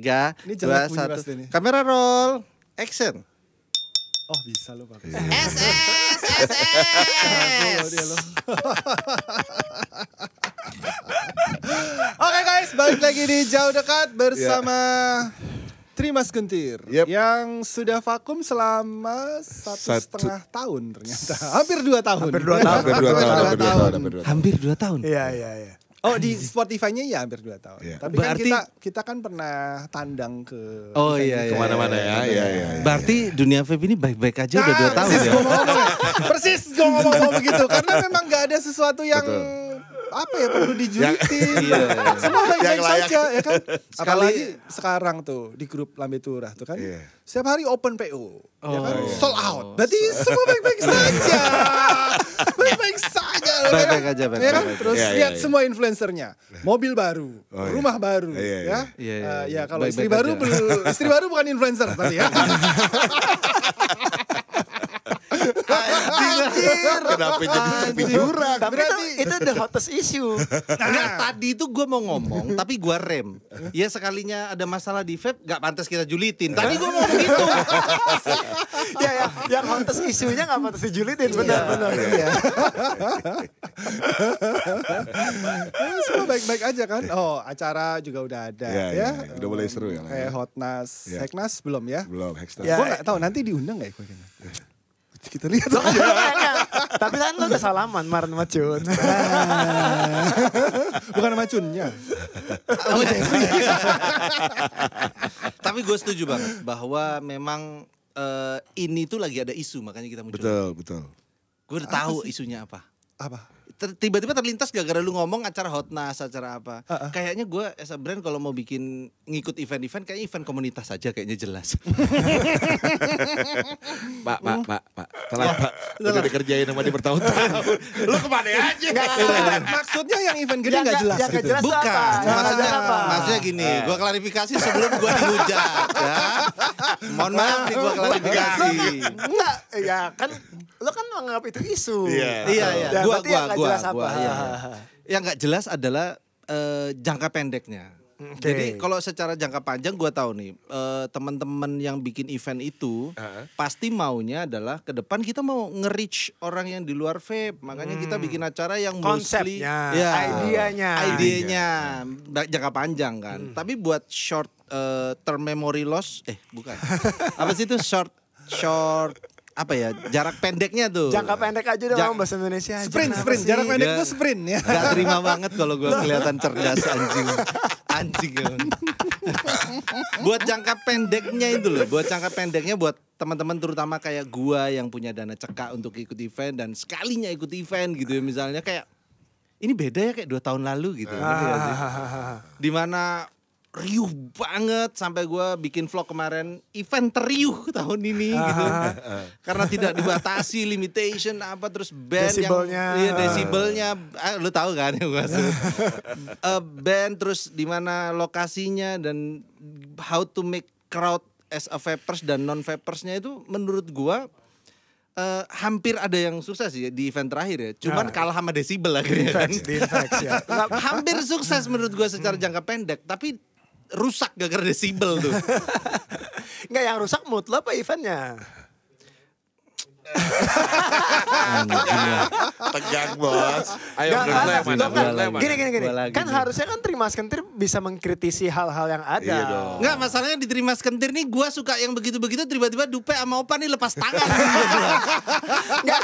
3, Ini 2, jelek bunyi 1. pasti nih. Kamera roll, action. Oh bisa lo pakai. SS. Oke guys, balik lagi di Jauh Dekat bersama Trimas Gentir yang sudah vakum selama 1,5 tahun ternyata. Hampir 2 tahun. Hampir 2 tahun. Iya. Oh di Spotify-nya ya hampir 2 tahun. Iya. Tapi Berarti- kan kita kan pernah tandang ke Oh, event iya, iya. Kemana-mana ya. Iya. Berarti dunia vape ini baik-baik aja udah 2 tahun persis ya. gue ngomong persis gue ngomong begitu karena memang gak ada sesuatu yang apa ya perlu dijulitin. Semua baik-baik Yang layak. saja ya kan. Sekali- Apalagi sekarang tuh di grup Lambe Turah tuh kan. Iya. Setiap hari open PO. Ya kan? iya. Sold out. Berarti semua baik-baik saja. Baik-baik saja. Baik-baik aja, Ya kan? baik-baik aja. Terus Iya, lihat iya. semua influencernya. Mobil baru, Oh, iya. rumah baru, Iya, iya. ya. Iya, iya. Ya kalau Baik-baik istri baru aja. istri baru bukan influencer tadi ya. Kenapa jadi tepi jurang? Tapi itu the hottest issue. Enggak, tadi itu gue mau ngomong tapi gue rem. Ya sekalinya ada masalah di vape gak pantas kita julitin. Tadi gue mau begitu. Ya, yang hottest isunya nggak pantas dijulitin, benar. Iya. Semua baik-baik aja kan. Oh, acara juga udah ada ya. Udah mulai seru ya. Kayak Hotnas, Iya. Heknas belum ya? Belum, Hexter. Ya. Gue gak tahu nanti diundang gak ya kayaknya. Kita lihat. Tapi kan lo udah salaman Maren sama Jun. Bukan sama Cunnya. Tapi gue setuju banget bahwa memang ini tuh lagi ada isu makanya kita muncul. Betul. Gue udah tahu isunya apa. Apa? Tiba-tiba terlintas gara-gara lu ngomong acara Hotnas, acara apa. Kayaknya gue as a brand kalau mau bikin ngikut event-event kayaknya event komunitas aja kayaknya jelas. Pak. Telat, Pak. Udah dikerjain sama dia bertahun-tahun. Lu kemana aja? Maksudnya yang event gede gak jelas Yang gitu? gak jelas tuh Bukan, apa? maksudnya gini, gue klarifikasi sebelum gue dihujat ya. Mohon maaf nih gue klarifikasi. Enggak, ya kan lo kan menganggap itu isu. Iya. Iya, Ya, berarti yang nggak jelas apa? iya. Yang nggak jelas adalah jangka pendeknya. Oke. Jadi kalau secara jangka panjang gue tahu nih teman-teman yang bikin event itu pasti maunya adalah ke depan kita mau nge-reach orang yang di luar vape. Makanya kita bikin acara yang mostly Konsepnya, idenya jangka panjang kan. Tapi buat short term memory loss bukan. Apa sih itu short apa ya jarak pendeknya tuh. Jangka pendek aja udah ngomong bahasa Indonesia. Sprint. Kenapa sih? Jarak pendek Ya. tuh sprint ya. Gak terima banget kalau gue kelihatan cerdas anjing. Buat jangka pendeknya itu loh, buat teman-teman terutama kayak gua yang punya dana cekak untuk ikut event dan sekalinya ikut event gitu ya misalnya kayak ini beda ya kayak 2 tahun lalu gitu. Ngerti gak sih? Dimana riuh banget sampai gue bikin vlog kemarin event teriuh tahun ini gitu karena tidak dibatasi limitation apa terus band Desibelnya. yang desibelnya lu tahu kan yang gue maksud. Band terus di mana lokasinya dan how to make crowd as a vapers dan non vapersnya itu menurut gue hampir ada yang sukses ya di event terakhir ya cuman kalah sama desibel akhirnya kan. ya. Hampir sukses menurut gue secara jangka pendek tapi rusak gara-gara desibel tuh. Enggak, yang rusak mood lo apa eventnya? Tegang, Bos. Ayo Nggak, menurut lo yang mana? kan, Menurut lo yang mana? Gini. Gua lagi Kan nih. harusnya kan Trimas Kentir bisa mengkritisi hal-hal yang ada. Iya dong. Enggak, masalahnya di Trimas Kentir nih gue suka yang begitu-begitu tiba-tiba Dupe sama Opa nih lepas tangan. Enggak.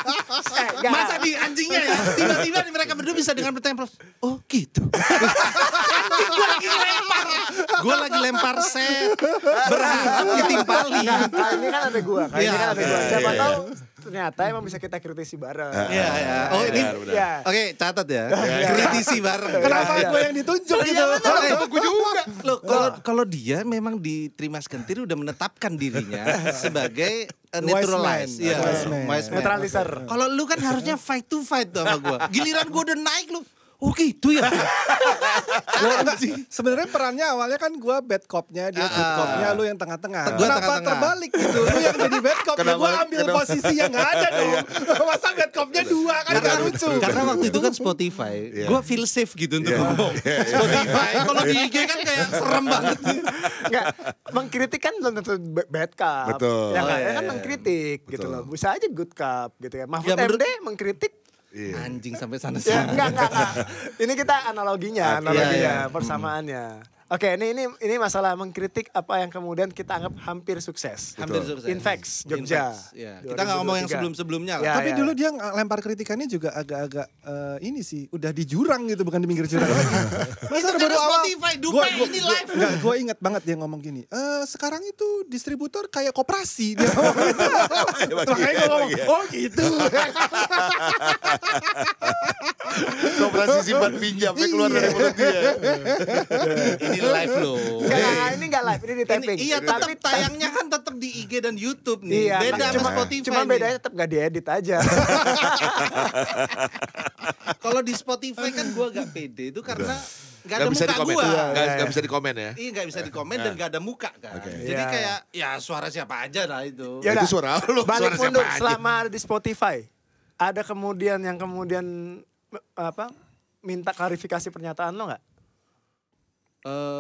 Masa di anjingnya ya tiba-tiba nih mereka berdua bisa dengan bertempel. Oh gitu. Anjing gue lagi lempar set berharap ditimpali. Nah, ini kan ada gua. Iya. Ini kan ada gua. Siapa Iya. tahu ternyata emang bisa kita kritisi bareng. Iya ya. Oh ini. Benar. Iya. Oke, catat ya. Kritisi bareng. Kenapa gue yang ditunjuk gitu? Gue juga. Loh, kalau dia memang di Trimas Kentir udah menetapkan dirinya sebagai neutralize, Wise man. Wise man. Neutralizer. Kalau lu kan harusnya fight to fight tuh sama gue. Giliran gue udah naik lu. Oh gitu ya. Sebenarnya perannya awalnya kan gue bad cop-nya, dia good cop-nya, lu yang tengah-tengah. Gua Kenapa tengah-tengah. terbalik gitu? Lu yang jadi bad cop, ya gue ambil posisi yang gak ada dong. Masa bad cop-nya dua kan gak lucu. Karena waktu itu kan Spotify, gue feel safe gitu untuk ngomong. Spotify, kalau di IG kan kayak serem banget. Enggak, mengkritik kan belum tentu bad cup. Betul. Ya kan, Oh, iya, kan iya. mengkritik gitu Betul. loh. Bisa aja good cup gitu ya. Mahfud Ya, menurut- MD mengkritik. Anjing sampai sana Ya, sana. enggak. Ini kita analoginya, Iya, iya. persamaannya. Oke, ini masalah mengkritik apa yang kemudian kita anggap hampir sukses. Hampir sukses. Infex, Jogja. Infex, ya. Kita nggak ngomong yang 2023. sebelum-sebelumnya lah. Ya, Tapi ya. dulu dia lempar kritikannya juga agak-agak ini sih, udah di jurang gitu, bukan di pinggir jurang lagi. Masa Itu karena Spotify, Dupe ini live. Enggak, gue inget banget dia ngomong gini. Sekarang itu distributor kayak koperasi dia ngomong gitu. Makanya gue ngomong, oh gitu. Koperasi simpan pinjam keluar dari mulut dia. Ini live loh. Enggak, ini enggak live, ini di taping. Iya, tetap tayangnya kan tetap di IG dan YouTube nih. Iya, Beda sama Spotify. Cuma nih. bedanya tetap gak diedit aja. Kalau di Spotify kan gue gak pede itu karena gak ada Gak bisa muka dikomen. gue. Gak bisa dikomen ya. Iya gak bisa dikomen dan gak ada muka kan. Jadi Iya. kayak ya suara siapa aja lah itu. Ya Itu udah, suara lu. balik Suara siapa mundur aja. selama ada di Spotify. Ada kemudian yang kemudian minta klarifikasi pernyataan lo nggak?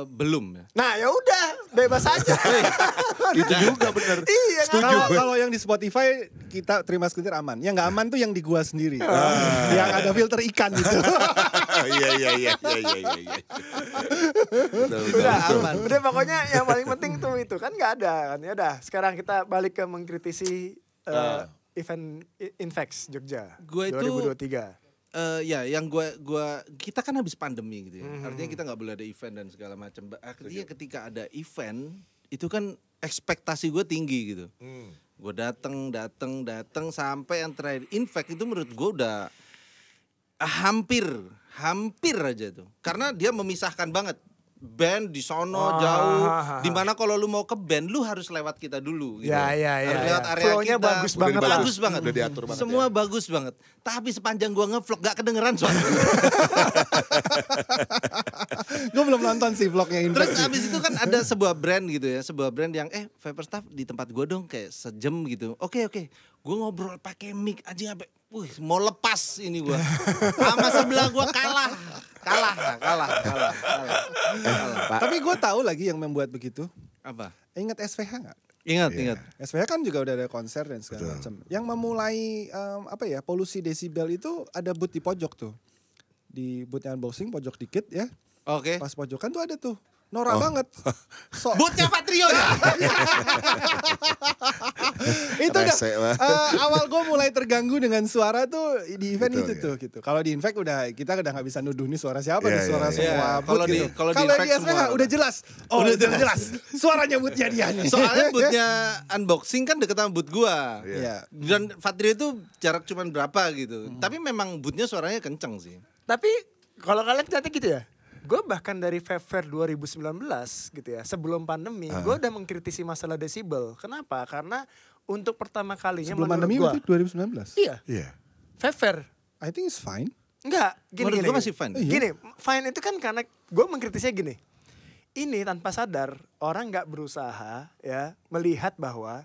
Belum ya. Nah ya udah bebas aja. Itu juga bener. Iya Kalau yang di Spotify kita terima sekuntir aman. Yang nggak aman tuh yang di gua sendiri. Yang ada filter ikan gitu. Iya. Udah aman. Udah pokoknya yang paling penting tuh itu kan nggak ada kan. Ya udah sekarang kita balik ke mengkritisi event Infex Jogja Gua itu 2023. Ya yang kita kan habis pandemi gitu ya. Artinya kita nggak boleh ada event dan segala macam. Artinya ketika ada event itu kan ekspektasi gue tinggi gitu. Gue datang sampai yang terakhir Infex itu menurut gue udah hampir aja tuh. Karena dia memisahkan banget band di sono jauh. Dimana kalau lu mau ke band lu harus lewat kita dulu gitu. Ya. Harus lewat area Flow-nya kita. bagus banget. Bagus banget. Udah diatur banget. Semua bagus banget. Tapi sepanjang gua ngevlog gak kedengeran soalnya. Gue belum nonton sih vlognya Infex. Terus abis itu kan ada sebuah brand gitu ya. Sebuah brand yang Vapor Staff di tempat gua dong kayak sejam gitu. Oke. Gua ngobrol pakai mic aja sampai mau lepas ini gua. Sama sebelah gua kalah. Tapi gue tahu lagi yang membuat begitu. Apa? Ingat SVH nggak? Ingat. SVH kan juga udah ada konser dan segala macam. Yang memulai polusi desibel itu ada booth di pojok tuh. Di boothnya unboxing pojok dikit ya. Oke. Pas pojokan tuh ada tuh. Norak banget. Bootnya Patrio ya? Itu udah Rese lah. awal gue mulai terganggu dengan suara tuh di event Betul, itu ya. tuh gitu. Kalau di Infect kita udah nggak bisa nuduh nih suara siapa Iya, nih suara iya, semua iya. booth Kalau di- gitu. kalau di Kalau Infect di SVH semua udah jelas. Udah jelas. Suaranya bootnya dia nih. Soalnya bootnya unboxing kan deket sama boot gua. Iya. Dan Patrio itu jarak cuman berapa gitu. Tapi memang bootnya suaranya kenceng sih. Tapi kalau kalian ternyata gitu ya. Gue bahkan dari Fair 2019 gitu ya, sebelum pandemi, gue udah mengkritisi masalah desibel. Kenapa? Karena untuk pertama kalinya Sebelum pandemi menurut itu gue, 2019. iya, Iya. Fair. I think it's fine. Enggak, gini. Menurut gua masih fine. Gini, fine itu kan karena gue mengkritisnya gini. Ini tanpa sadar orang nggak berusaha ya melihat bahwa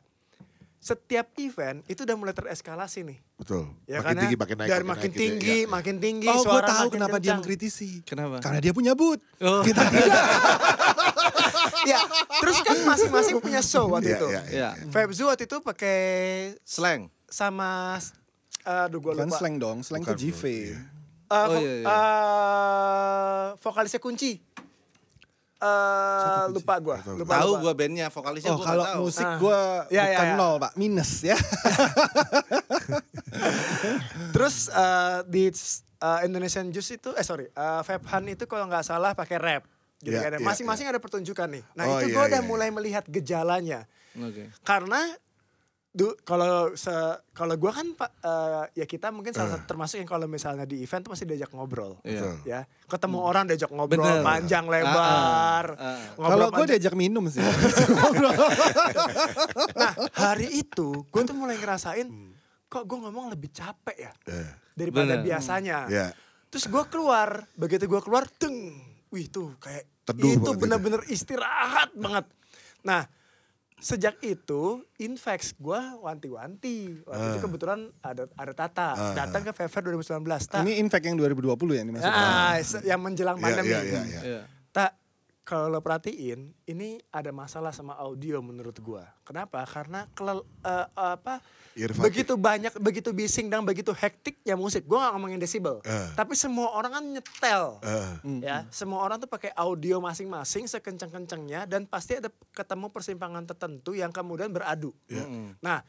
setiap event itu udah mulai tereskalasi nih. Betul. Ya Makin karena tinggi makin naik. dari makin makin naik gitu ya. tinggi, Iya. makin tinggi, Oh, gue suara tahu makin kenapa dia kencang. mengkritisi. Kenapa? Karena dia punya boot. Oh. Kita tidak. Ya, terus kan masing-masing punya show waktu Iya, itu. iya, Iya. Fabzu waktu itu pakai Slang. sama aduh gue Bukan lupa. slang dong, slang Bukan, tuh JV. iya. Oh, iya, iya. Vokalisnya kunci. Lupa gue. Tahu gua bandnya, vokalisnya Oh, gua kalau nggak tahu. musik gue Ya, bukan ya. 0 Pak, minus ya. Terus di Indonesian Juice itu, Fabhan itu kalau nggak salah pakai rap. Gitu Iya, kan. iya, Masing-masing ada pertunjukan nih. Nah Oh, itu iya, gue udah iya, mulai melihat gejalanya. Oke. Karena kalau gue kan ya kita mungkin salah satu termasuk yang kalau misalnya di event tuh pasti diajak ngobrol. Iya. Ya, ketemu orang diajak ngobrol Bener. panjang lebar. Kalau gue panjang. diajak minum sih. Nah, hari itu gue tuh mulai ngerasain kok gue ngomong lebih capek ya daripada Bener. biasanya. Iya. Terus gue keluar, begitu gue keluar, wih tuh kayak Teduh itu banget bener-bener istirahat banget. Nah, sejak itu Infex gue wanti-wanti. Waktu itu kebetulan ada Tata, datang ke Fever 2019. Ini Infect yang 2020 ya ini maksudnya. Yang menjelang pandemi. Iya. Tak, kalau lo perhatiin, ini ada masalah sama audio menurut gua. Kenapa? Karena begitu banyak, begitu bising dan begitu hektiknya musik. Gua gak ngomongin desibel, tapi semua orang kan nyetel, ya. Semua orang tuh pakai audio masing-masing sekencang-kencangnya dan pasti ada ketemu persimpangan tertentu yang kemudian beradu. Nah,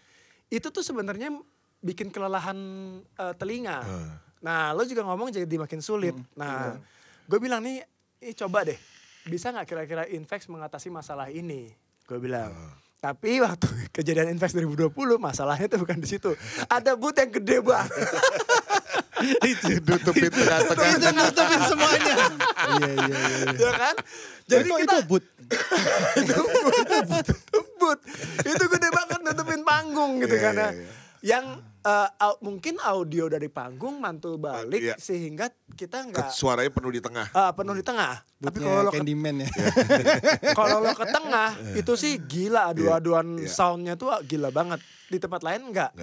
itu tuh sebenarnya bikin kelelahan telinga. Nah, lo juga ngomong jadi makin sulit. Nah, gue bilang nih, coba deh. Bisa gak kira-kira Infex mengatasi masalah ini? Gue bilang. Tapi waktu kejadian Infex 2020 masalahnya tuh bukan di situ. Ada booth yang gede banget. Itu nutupin tengah-tengah. Itu nutupin semuanya. Iya. Ya kan? Jadi itu boot. booth. Itu gede banget nutupin panggung gitu kan. Yang mungkin audio dari panggung mantul balik sehingga kita nggak suaranya penuh di tengah. Penuh di tengah. Tapi Bootnya kalau lo Candyman ya. kalau lo ke tengah itu sih gila adu-aduan soundnya tuh gila banget. Di tempat lain enggak.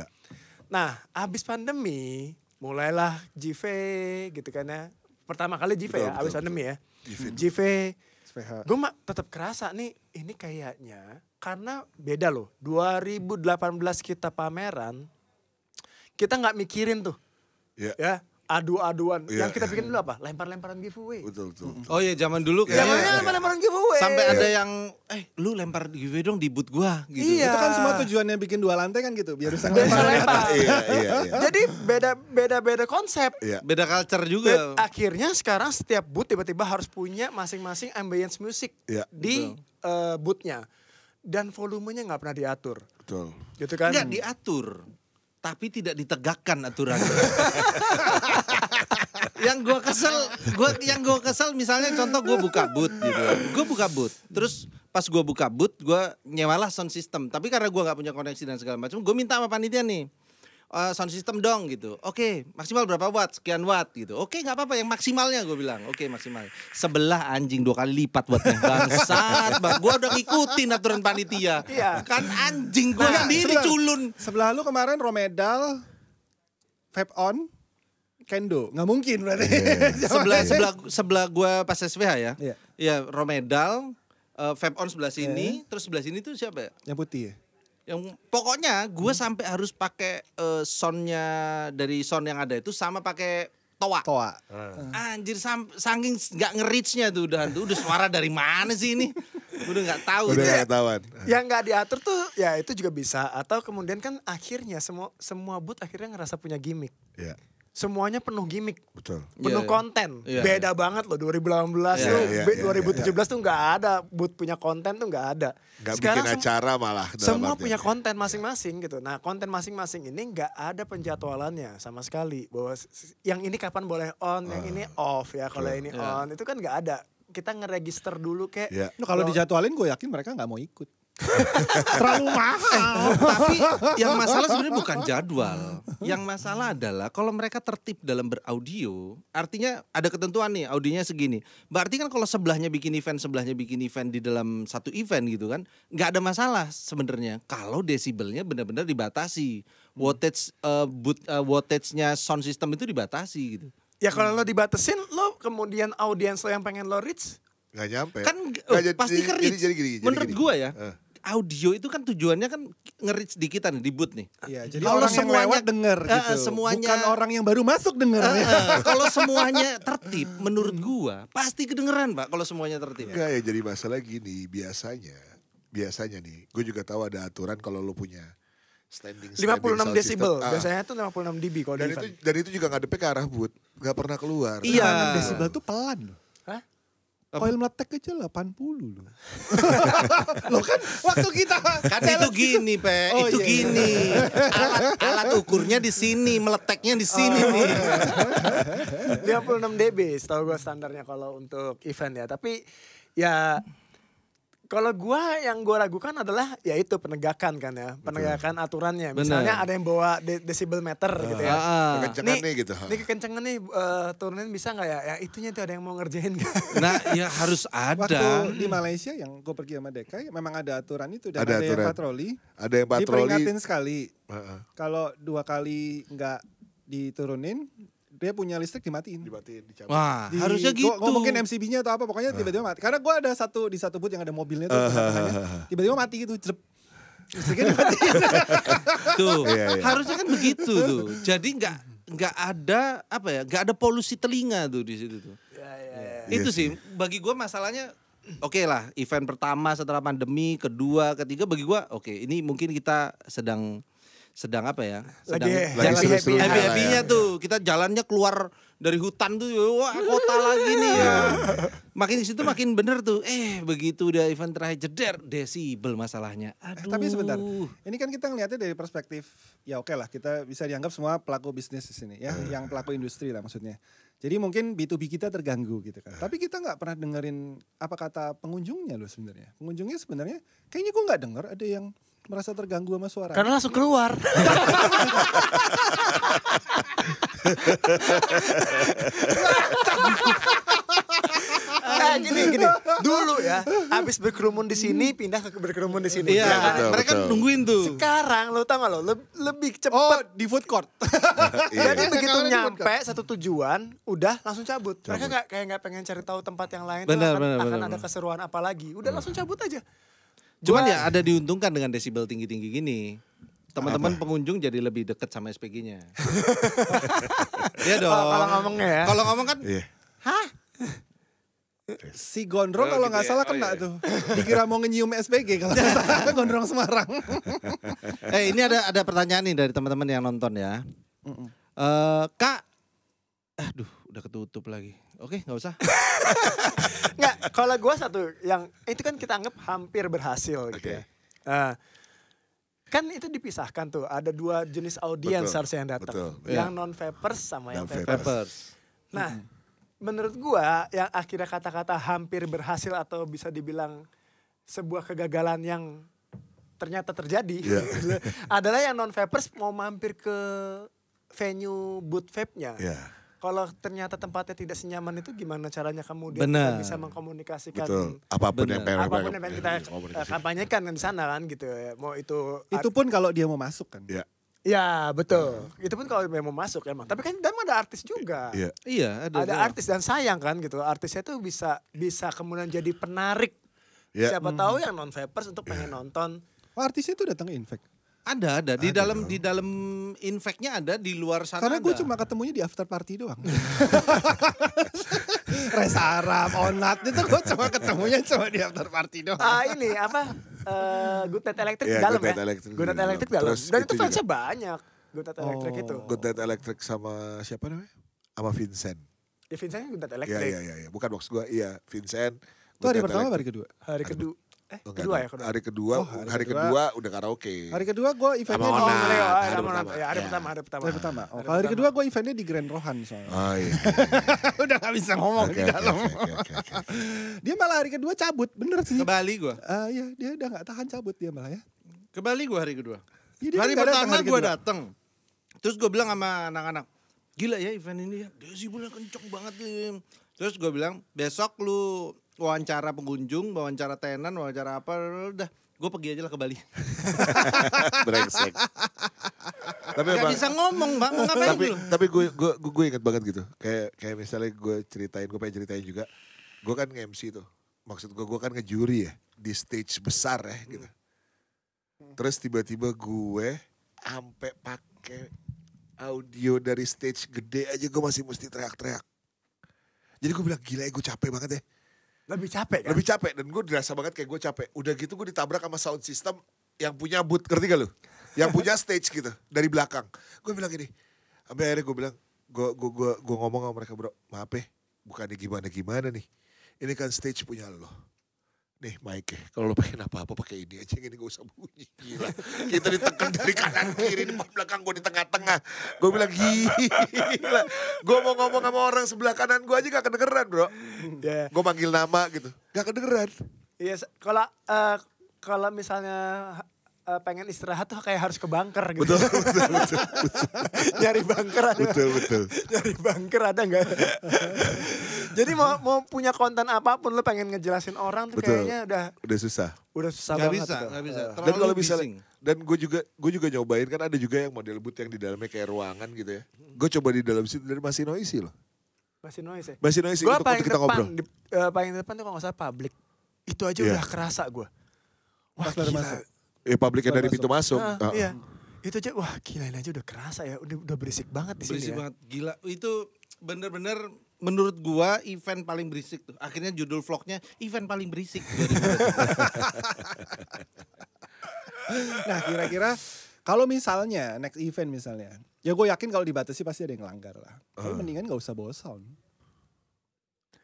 Nah, habis pandemi mulailah JV gitu kan ya. Pertama kali JV ya, habis pandemi ya. JV gue tetap kerasa nih ini kayaknya karena beda loh. 2018 kita pameran, kita nggak mikirin tuh, ya adu-aduan. Yang kita bikin dulu apa? Lempar-lemparan giveaway. Betul. Oh iya, zaman dulu Zamannya lempar-lemparan giveaway. sampai ada yang lu lempar giveaway dong di booth gua gitu. Iya. Itu kan semua tujuannya bikin 2 lantai kan gitu, biar bisa lempar. Iya. Jadi beda konsep. Beda culture juga. Akhirnya sekarang setiap booth tiba-tiba harus punya masing-masing ambience music di boothnya. Dan volumenya nggak pernah diatur. Betul. Gitu kan? Nggak diatur, tapi tidak ditegakkan aturannya. yang gue kesel misalnya contoh gue buka booth gitu. Gue buka booth, terus pas gue buka booth gue nyewalah sound system. Tapi karena gue nggak punya koneksi dan segala macam, gue minta sama panitia nih. Sound system dong gitu. Oke, maksimal berapa watt? Sekian watt gitu. Oke, nggak apa-apa yang maksimalnya gue bilang. Oke, maksimal. Sebelah anjing 2 kali lipat wattnya. Bangsat, gue udah ngikutin aturan panitia. Iya. Kan anjing gue sendiri culun. Sebelah lu kemarin Romedal, Vape On, Kendo. Nggak mungkin berarti. sebelah gue pas SVH ya. Iya. Ya Romedal, Vape On sebelah sini, terus sebelah sini tuh siapa ya? Yang putih ya? Yang pokoknya gue sampai harus pakai soundnya dari sound yang ada itu sama pakai toa. Anjir saking nggak nge-reach-nya tuh udah suara dari mana sih ini? Udah nggak tahu. Udah nggak tahuan. Yang nggak diatur tuh ya itu juga bisa. Atau kemudian kan akhirnya semua booth akhirnya ngerasa punya gimmick. Iya. Semuanya penuh gimmick. Betul. Penuh konten. Beda banget loh 2018 tuh. 2017 tuh nggak ada booth punya konten tuh nggak ada. Nggak Sekarang bikin acara malah. semua punya konten masing-masing gitu. Nah konten masing-masing ini nggak ada penjadwalannya sama sekali. Bahwa yang ini kapan boleh on, yang ini off ya. Kalau ini on itu kan nggak ada. Kita ngeregister dulu kayak. Nah, kalau dijadwalin gue yakin mereka nggak mau ikut. Terlalu mahal. Tapi yang masalah sebenarnya bukan jadwal. Yang masalah adalah kalau mereka tertib dalam beraudio, artinya ada ketentuan nih, audionya segini. Berarti kan kalau sebelahnya bikin event di dalam satu event gitu kan, nggak ada masalah sebenarnya. Kalau desibelnya benar-benar dibatasi, wattage-nya sound system itu dibatasi gitu. Ya kalau lo dibatesin, lo kemudian audiens lo yang pengen lo reach. Nggak nyampe. Kan pasti ke-reach. Menurut gua ya. Audio itu kan tujuannya kan nge-reach di kita nih, di booth nih. Iya, jadi orang yang lewat denger gitu. Semuanya, bukan orang yang baru masuk denger. Kalau semuanya tertib, menurut gua pasti kedengeran, Pak, kalau semuanya tertib. Enggak ya, jadi masalah gini, biasanya nih, gue juga tahu ada aturan kalau lo punya standing 56 sound desibel, system. biasanya tuh 56 dB kalau di event. Dan itu juga ngadepnya ke arah booth, gak pernah keluar. Iya. 56 desibel tuh pelan loh. Hah? Koil meletek aja 80 loh. Loh kan waktu kita Kan itu gini, Pe. Oh, itu iya, gini. Alat ukurnya di sini, meleteknya di sini nih. 56 dB setahu gue standarnya kalau untuk event ya. Tapi ya Kalau yang gue ragukan adalah ya itu penegakan kan ya, penegakan aturannya. Misalnya ada yang bawa decibel meter gitu ya. Kekencengan nih gitu. Ini kekencengan nih turunin bisa nggak ya? Ya itunya tuh ada yang mau ngerjain gak? Nah ya harus ada. Waktu di Malaysia yang gue pergi sama Dekai memang ada aturan itu dan ada yang patroli. Ada yang patroli. Diperingatin sekali. Kalau 2 kali nggak diturunin, dia punya listrik dimatiin, dicabut. Wah, harusnya gitu. Gue mungkin MCB-nya atau apa, pokoknya tiba-tiba mati. Karena gue ada di satu booth yang ada mobilnya tuh, tiba-tiba mati gitu, jelep. Listriknya dimatiin. Tuh, harusnya kan begitu tuh. Jadi nggak ada apa ya, nggak ada polusi telinga tuh di situ tuh. Itu sih bagi gue masalahnya. Oke lah, event pertama setelah pandemi, kedua, ketiga bagi gue oke. Ini mungkin kita sedang apa ya? Sedang lagi happy-happynya tuh. Kita jalannya keluar dari hutan tuh, wah kota lagi nih ya. Makin di situ makin bener tuh. Begitu udah event terakhir jeder, desibel masalahnya. Aduh. Tapi sebentar, ini kan kita ngeliatnya dari perspektif, ya oke lah kita bisa dianggap semua pelaku bisnis di sini ya, yang pelaku industri lah maksudnya. Jadi mungkin B2B kita terganggu gitu kan. Tapi kita nggak pernah dengerin apa kata pengunjungnya loh sebenarnya. Pengunjungnya sebenarnya kayaknya gue nggak denger ada yang merasa terganggu sama suara. Karena langsung keluar. Gini. Dulu ya, habis berkerumun di sini pindah ke berkerumun di sini. Iya, betul, mereka betul. nungguin tuh. Sekarang lo tau gak lo lebih cepet. Oh, di food court. Jadi begitu nyampe satu tujuan, udah langsung cabut. Mereka nggak pengen cari tahu tempat yang lain. Benar, akan ada keseruan apa lagi. Udah langsung cabut aja. Cuman ya ada diuntungkan dengan desibel tinggi-tinggi gini. Teman-teman pengunjung jadi lebih deket sama SPG-nya. Iya dong. Kalau ngomongnya ya. Kalau ngomong kan, hah? Si Gondrong kalau nggak salah kena tuh. Dikira mau nyium SPG kalau nggak salah Gondrong Semarang. Ini ada pertanyaan nih dari teman-teman yang nonton ya. Kak, aduh udah ketutup lagi. Oke, nggak usah. Nggak, kalau gue satu yang itu kan kita anggap hampir berhasil gitu ya. Kan itu dipisahkan tuh, ada 2 jenis audiens harusnya yang datang. Yang non-vapers sama yang vapers. Nah, menurut gue yang akhirnya kata-kata hampir berhasil atau bisa dibilang sebuah kegagalan yang ternyata terjadi adalah yang non-vapers mau mampir ke venue booth vape-nya. Kalau ternyata tempatnya tidak senyaman itu gimana caranya kemudian kita bisa mengkomunikasikan apapun yang pengen kita kampanyekan di sana kan gitu ya. Mau itu pun kalau dia mau masuk kan. Ya betul. Itu pun kalau dia mau masuk emang. Tapi kan ada artis juga. Iya, ada artis dan sayang kan gitu. Artisnya tuh bisa kemudian jadi penarik. Siapa tahu yang non vapers untuk pengen nonton. Oh, artisnya tuh datang Infect. Ada di dalam Infect-nya ada, di luar sana. Karena gue cuma ketemunya di after party doang. Resa Arab, Onat itu gue cuma ketemunya di after party doang. Ini apa? Good Night Electric di dalam ya. Good Night Electric dalam. Dan itu fansnya banyak. Good Night Electric itu. Good Night Electric sama siapa namanya? Sama Vincent. Ya Vincent Good Night Electric. Iya. Bukan box gue, iya Vincent. Itu hari pertama hari kedua? Hari kedua. Hari kedua udah karaoke. Hari kedua gue eventnya hari pertama. Kalau hari kedua gue eventnya di Grand Rohan soalnya. Oh iya. Udah gak bisa ngomong di dalam. Dia malah hari kedua cabut, bener sih. Ke Bali gue. Iya, dia udah gak tahan cabut dia malah ya. Ke Bali gue hari kedua. Ya, hari pertama gue dateng. Terus gue bilang sama anak-anak, gila ya event ini ya, desibelnya kenceng banget nih. Terus gue bilang, besok lu wawancara pengunjung, wawancara tenan, wawancara apa, udah gue pergi aja lah ke Bali. Brengsek. Tapi gak bisa ngomong bang, mau ngapain lu? Tapi gue inget banget gitu. Kayak misalnya gue pengen ceritain juga. Gue kan nge-MC tuh. Maksud gue kan ngejuri ya. Di stage besar ya gitu. Terus tiba-tiba gue sampai pakai audio dari stage gede aja gue masih mesti teriak-teriak. Jadi gue bilang gila ya gue capek banget ya. Lebih capek kan? Lebih capek dan gue dirasa banget kayak gue capek. Udah gitu gue ditabrak sama sound system yang punya booth, ngerti gak lu? Yang punya stage gitu dari belakang. Gue bilang gini, sampai akhirnya gue bilang, gue ngomong sama mereka, bro, maaf ya, bukannya gimana nih. Ini kan stage punya lo. Nih mic ya, kalau lo pengen apa-apa pakai ini aja, ini gak usah bunyi. Gila, kita ditekan dari kanan kiri, depan belakang, gue di tengah-tengah. Gue bilang gila, gue mau ngomong sama orang sebelah kanan gue aja gak kedengeran bro. Gue manggil nama gitu, gak kedengeran. Iya, kalau misalnya pengen istirahat tuh kayak harus ke bunker gitu. Betul. Nyari bunker ada. Betul. Nyari bunker ada nggak? Jadi mau punya konten apapun lo pengen ngejelasin orang tuh kayaknya udah susah. Udah susah Gak banget. Gak bisa. Dan kalau Terlalu misalnya, bising. dan gue juga nyobain kan ada juga yang model booth yang di dalamnya kayak ruangan gitu ya. Gue coba di dalam situ dan masih noisy loh. Masih noise ya? Masih noisy Gue untuk paling kita ngobrol. paling depan tuh kalau nggak salah public. Itu aja Iya. udah kerasa gue. Wah Pas baru gila. masuk. Publiknya dari pintu masuk. Nah, iya. Itu aja wah gila ini aja udah kerasa ya. Udah berisik banget di sini Berisik ya. banget, gila. Itu bener-bener menurut gua event paling berisik tuh. Akhirnya judul vlognya event paling berisik. Nah kira-kira kalau misalnya next event misalnya, ya gue yakin kalau dibatasi pasti ada yang ngelanggar lah. Tapi mendingan gak usah bawa sound.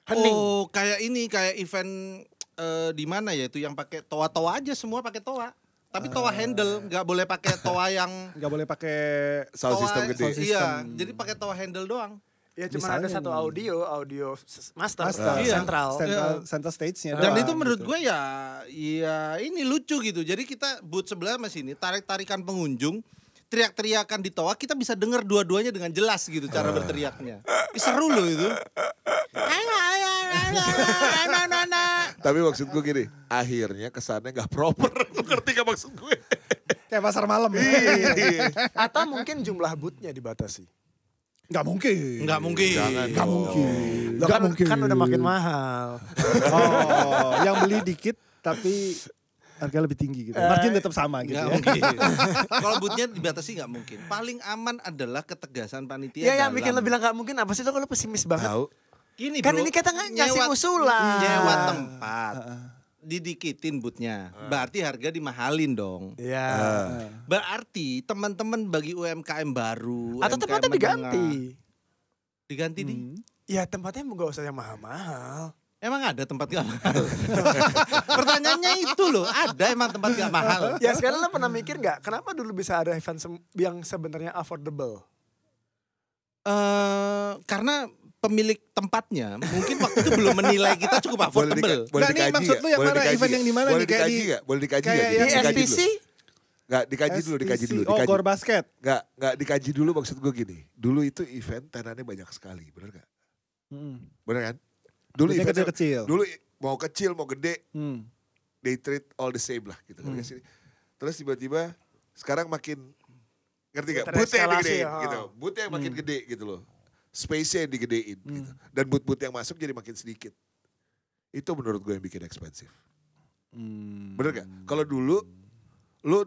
Hening. Oh, kayak event di mana ya itu yang pakai toa-toa aja, semua pakai toa. Tapi toa handle, nggak boleh pakai toa yang Gak boleh pakai Sound system gede. sound system. Iya, jadi pakai toa handle doang. Ya cuma ada Misalnya satu nih. audio master, Iya. sentral. Central stage-nya. Dan doang itu menurut gitu. gue ya ini lucu gitu. Jadi kita booth sebelah sama sini, tarik-tarikan pengunjung, teriak-teriakan di toa, kita bisa dengar dua-duanya dengan jelas gitu cara berteriaknya. Seru loh itu. Tapi maksud gue gini, akhirnya kesannya gak proper. Lu ngerti gak maksud gue? Kayak pasar malam. Atau mungkin jumlah bootnya dibatasi. Gak mungkin. Nggak mungkin. Jangan Gak dong. mungkin. Loh, Gak kan, mungkin. kan udah makin mahal. Oh, yang beli dikit tapi harga lebih tinggi gitu. Margin tetap sama gitu Nggak ya. mungkin. Kalau bootnya dibatasi nggak mungkin. Paling aman adalah ketegasan panitia. Ya yang bikin dalam- lo bilang gak mungkin apa sih lo kalau pesimis banget? Tahu. Gini Kan bro, ini kita ngasih nyewa- usulan. Nyewa tempat, didikitin bootnya, berarti harga dimahalin dong. Iya. Berarti teman-teman bagi UMKM baru, Atau UMKM tempatnya menengah, diganti. diganti di. Ya tempatnya gak usah yang mahal-mahal. Emang ada tempat gak mahal? Pertanyaannya itu loh, ada emang tempat gak mahal? Ya sekarang lo pernah mikir gak kenapa dulu bisa ada event yang sebenarnya affordable? Karena pemilik tempatnya mungkin waktu itu belum menilai kita cukup affordable. Boleh Nggak, nih dikaji maksud nggak? lu yang Boleh mana? dikaji Event nggak? yang di mana Boleh nih? Kayak dikaji di- nggak? Boleh dikaji kayak nggak? yang Di Dikaji STC? dulu. Nggak, dikaji dulu. Oh, Gor Basket. Nggak dikaji dulu maksud gue gini. Dulu itu event tenannya banyak sekali, bener gak? Bener kan? Dulu Eventnya eventnya kecil-kecil. Dulu mau kecil mau gede, Hmm. they treat all the same lah gitu. Kan. Terus tiba-tiba sekarang makin, ngerti gak? Bootnya yang Tereskalasi, digedein ha. gitu. Bootnya yang makin gede gitu loh. Space-nya yang digedein gitu. Dan boot-boot yang masuk jadi makin sedikit. Itu menurut gue yang bikin ekspensif. Bener gak? Kalau dulu, lu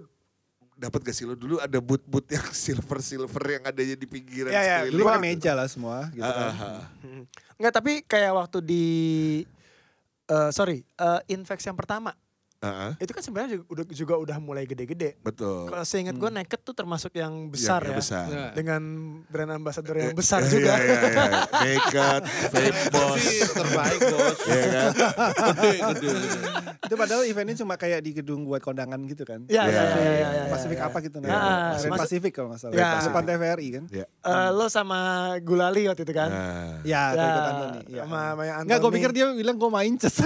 dapat gak sih lo dulu ada boot-boot yang silver yang adanya di pinggiran Ya, ya, sekeliling Dulu pakai gitu. meja lah semua gitu kan. Enggak, tapi kayak waktu di Invex yang pertama itu kan sebenarnya juga udah mulai gede-gede. Betul. Kalau saya ingat gue Naked tuh termasuk yang besar Yang ya. besar. Ya. Dengan brand ambassador yang besar juga. Iya. Naked, Famous. Tapi terbaik bos. Iya kan? Gede. Itu padahal eventnya cuma kayak di gedung buat kondangan gitu kan. Iya, iya, iya. Pasifik apa gitu Ya, namanya. Grand mas- Pasifik kalau nggak salah. Ya. Depan TVRI kan. Iya. Lo sama Gulali waktu itu kan? Nah. Ya, Ya, kayak ikut Antoni. Ya. sama yang Enggak, gue Antoni. pikir dia bilang gue main chess.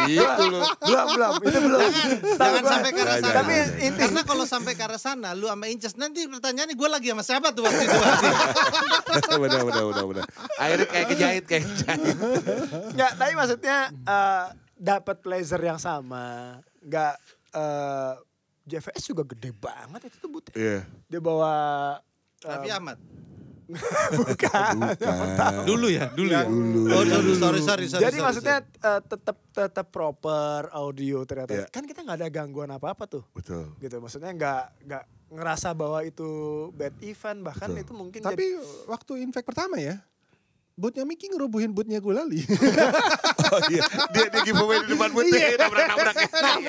Itu lo. belum, itu belum. Jangan sampai ke arah sana. Tapi inti Karena kalau sampai ke arah sana, lu sama Inces nanti pertanyaannya gue lagi sama siapa tuh waktu itu? Benar. Akhirnya kayak kejahit. Enggak, tapi maksudnya dapat pleasure yang sama. Enggak JVS juga gede banget itu tuh booth. Iya. Dia bawa Raffi Ahmad. bukan. Dulu ya. Oh, sorry. Jadi maksudnya tetap proper audio ternyata. Iya. Kan kita nggak ada gangguan apa-apa tuh. Betul. Gitu. Maksudnya nggak ngerasa bahwa itu bad event, bahkan Betul. itu mungkin Tapi waktu Impact pertama ya, bootnya Miki ngerubuhin bootnya Gulali. Oh iya. Dia giveaway di depan putih. Nabrak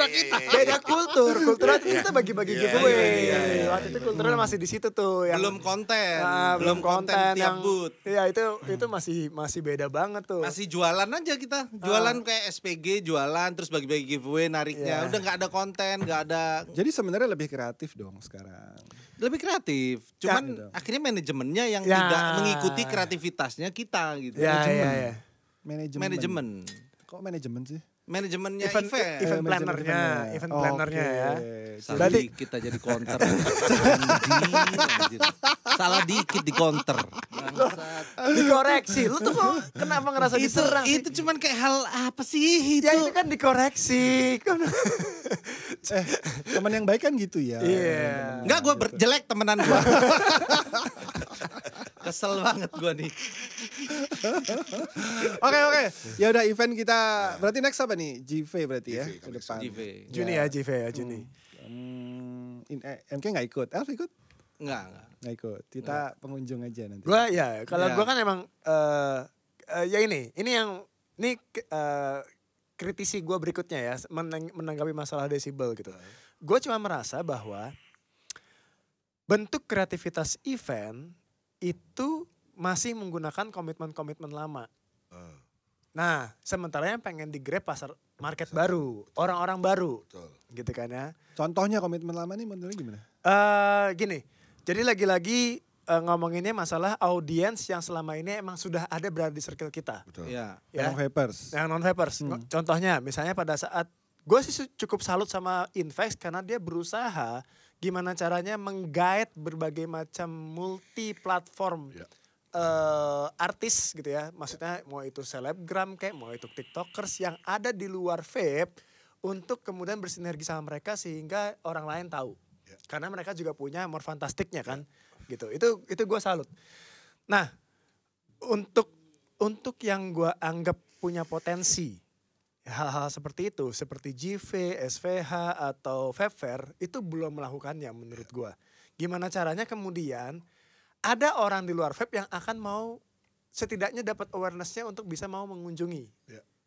kita. beda kulturnya tuh kita bagi-bagi Iya, giveaway. iya. Waktu itu kulturnya masih di situ tuh. Yang, belum konten, belum konten tiap yang booth. Iya itu masih beda banget tuh. Masih jualan aja kita. Jualan kayak SPG, jualan terus bagi-bagi giveaway nariknya. Iya. Udah nggak ada konten, nggak ada. Jadi sebenarnya lebih kreatif dong sekarang. Lebih kreatif. Cuman Ya. akhirnya manajemennya yang Ya. tidak mengikuti kreativitasnya kita gitu. Ya. Manajemen. Kok manajemen sih? Manajemennya event plannernya, event plannernya ya. Salah dikit aja di counter. Anjir. Salah dikit di counter. Dikoreksi. Lu tuh kok kenapa ngerasa diserang sih? Itu cuman kayak hal apa sih itu? Ya itu kan dikoreksi. Teman yang baik kan gitu ya. Iya. Enggak, gue jelek temenan gue. Kesel banget gue nih. Oke. Ya udah event kita. Berarti next apa nih? GV berarti ya ke depan. Juni ya Juni. MK nggak ikut. Elf ikut? Nggak ikut. Kita pengunjung aja nanti. Gua ya, kalau gua kan emang ya ini kritisi gua berikutnya ya menanggapi masalah desibel gitu. Gua cuma merasa bahwa bentuk kreativitas event itu masih menggunakan komitmen-komitmen lama. Nah, sementara yang pengen di-grab pasar market baru, orang-orang baru. Betul. Gitu kan ya. Contohnya komitmen lama nih menurut gimana? Gini, jadi lagi-lagi ngomonginnya masalah audiens yang selama ini emang sudah ada berada di circle kita. Betul. Ya. Yang vapers. Yang non-vapers. Contohnya misalnya pada saat, gue sih cukup salut sama Invex karena dia berusaha gimana caranya meng-guide berbagai macam multi-platform artis gitu ya. Maksudnya mau itu selebgram kayak, mau itu tiktokers yang ada di luar vape untuk kemudian bersinergi sama mereka sehingga orang lain tahu. Karena mereka juga punya more fantastiknya kan. Gitu. Itu gue salut. Nah, untuk yang gue anggap punya potensi hal-hal seperti itu, seperti JV, SVH atau Vape Fair itu belum melakukannya menurut gue. Gimana caranya kemudian ada orang di luar vape yang akan mau setidaknya dapat awareness-nya untuk bisa mau mengunjungi.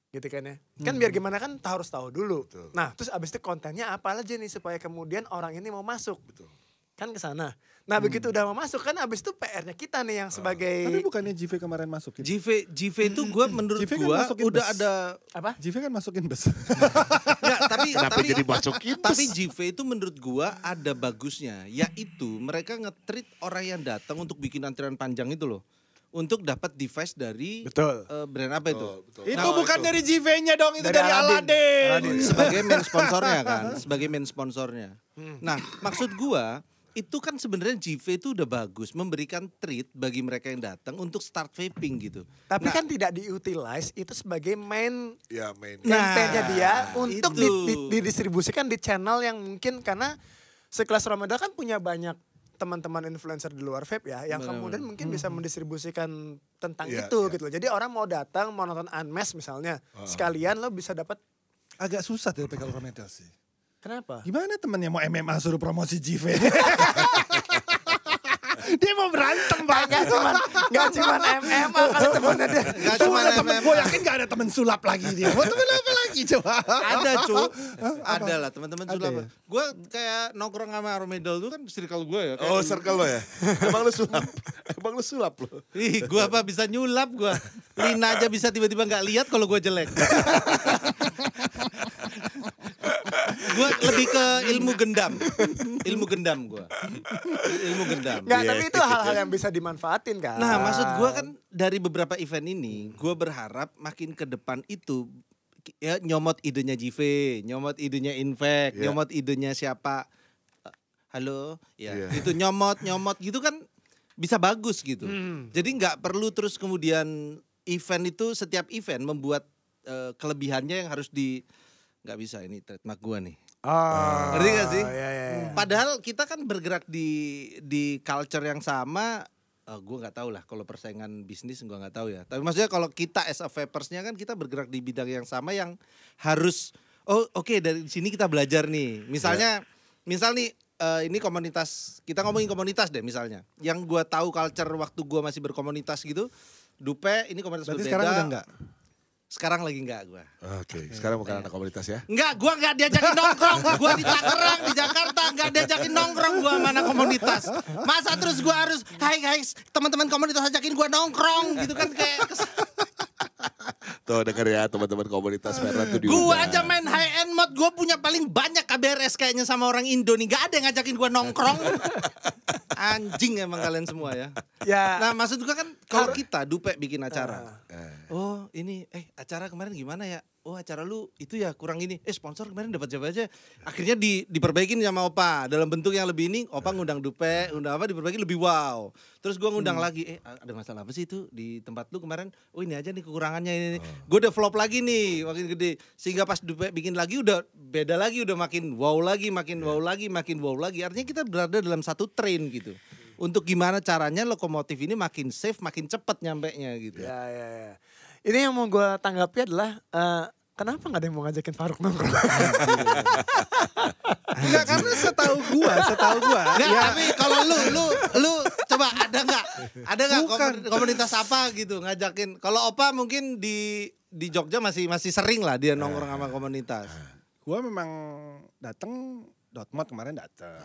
Gitu kan ya. Kan biar gimana kan harus tahu dulu. Betul. Nah, terus abis itu kontennya apa aja nih supaya kemudian orang ini mau masuk. Betul. Kan ke sana. Nah, begitu udah mau masuk kan abis itu PR-nya kita nih yang sebagai Tapi bukannya JV kemarin masukin? JV itu gue menurut JV kan gue masukin udah bus. ada apa? JV kan masukin bus. Enggak, Kenapa jadi masukin? Tapi JV itu menurut gua ada bagusnya, yaitu mereka nge-treat orang yang datang untuk bikin antrian panjang itu loh, untuk dapat device dari Betul. brand apa itu? Betul. Itu bukan dari JV-nya dong, itu dari Aladdin. Sebagai main sponsornya kan, sebagai main sponsornya. Nah, maksud gua itu kan sebenarnya JV itu udah bagus memberikan treat bagi mereka yang datang untuk start vaping gitu. Tapi kan tidak diutilize itu sebagai main main. campaign-nya dia untuk itu. didistribusikan di channel yang mungkin karena sekelas Ramadan kan punya banyak teman-teman influencer di luar vape ya yang kemudian mungkin bisa mendistribusikan tentang itu gitu loh. Jadi orang mau datang mau nonton Unmasked misalnya, sekalian lo bisa dapat. Agak susah dari kalau Romedel sih. Kenapa? Gimana temennya mau MMA suruh promosi JV? Dia mau berantem banget. Gak cuman MMA kali temennya dia. Gak cuma temen gue yakin gak ada temen sulap lagi dia. Mau temen apa lagi coba? Ada cu, ada lah teman-teman Ada sulap. ya? Gue kayak nongkrong sama Aromedal itu kan circle gue ya. Oh, circle lo ya? Emang lu sulap lo? Ih, gue apa bisa nyulap gue. Lina aja bisa tiba-tiba nggak lihat kalau gue jelek. Gue lebih ke ilmu gendam gue. Ilmu gendam. Nggak, tapi itu hal-hal yang bisa dimanfaatin kan. Nah, maksud gue kan dari beberapa event ini, gue berharap makin ke depan itu ya nyomot idenya JV, nyomot idenya Invek, nyomot idenya siapa. Halo, ya itu nyomot gitu kan bisa bagus gitu. Jadi nggak perlu terus kemudian event itu setiap event membuat kelebihannya yang harus nggak bisa ini trademark gue nih. Ngerti gak sih? Padahal kita kan bergerak di culture yang sama. Gue nggak tahu lah kalau persaingan bisnis gue nggak tahu ya. Tapi maksudnya kalau kita as a vapersnya kan kita bergerak di bidang yang sama yang harus oke, dari sini kita belajar nih. Misal nih ini komunitas, kita ngomongin komunitas deh misalnya. Yang gue tahu culture waktu gue masih berkomunitas gitu. Dupe ini komunitas berarti berbeda. Sekarang udah enggak? Sekarang lagi enggak gue. Oke, sekarang bukan anak komunitas ya? Enggak, gue enggak diajakin nongkrong. Gue di Tangerang, di Jakarta enggak diajakin nongkrong gue sama anak komunitas. Masa terus gue harus, hai guys, teman-teman komunitas ajakin gue nongkrong gitu kan kayak. Tuh denger ya teman-teman komunitas Ferran tuh diundang. Gue aja main high end mod, gue punya paling banyak KBRS kayaknya sama orang Indo nih. Gak ada yang ngajakin gue nongkrong. Anjing emang kalian semua ya. Nah maksud gue kan Kalau kita Dupe bikin acara. Oh ini acara kemarin gimana ya? Oh acara lu itu ya kurang ini. Sponsor kemarin dapat siapa aja. Akhirnya diperbaikin sama Opa. Dalam bentuk yang lebih ini. Opa ngundang Dupe. Undang apa diperbaiki lebih wow. Terus gue ngundang lagi. Ada masalah apa sih itu di tempat lu kemarin. Oh ini aja nih kekurangannya ini. Gue udah flop lagi nih. Makin gede. Sehingga pas Dupe bikin lagi udah beda lagi. Udah makin wow lagi. Makin wow lagi. Makin wow lagi. Artinya kita berada dalam satu train gitu. Untuk gimana caranya lokomotif ini makin safe, makin cepat nyampenya gitu. Ya. Ini yang mau gue tanggapi adalah kenapa nggak ada yang mau ngajakin Faruk nongkrong? Enggak, karena setahu gua. Nggak, Ya. tapi kalau lu coba ada nggak komunitas apa gitu ngajakin? Kalau Opa mungkin di Jogja masih sering lah dia nongkrong sama komunitas. Gua memang datang Dotmod kemarin datang.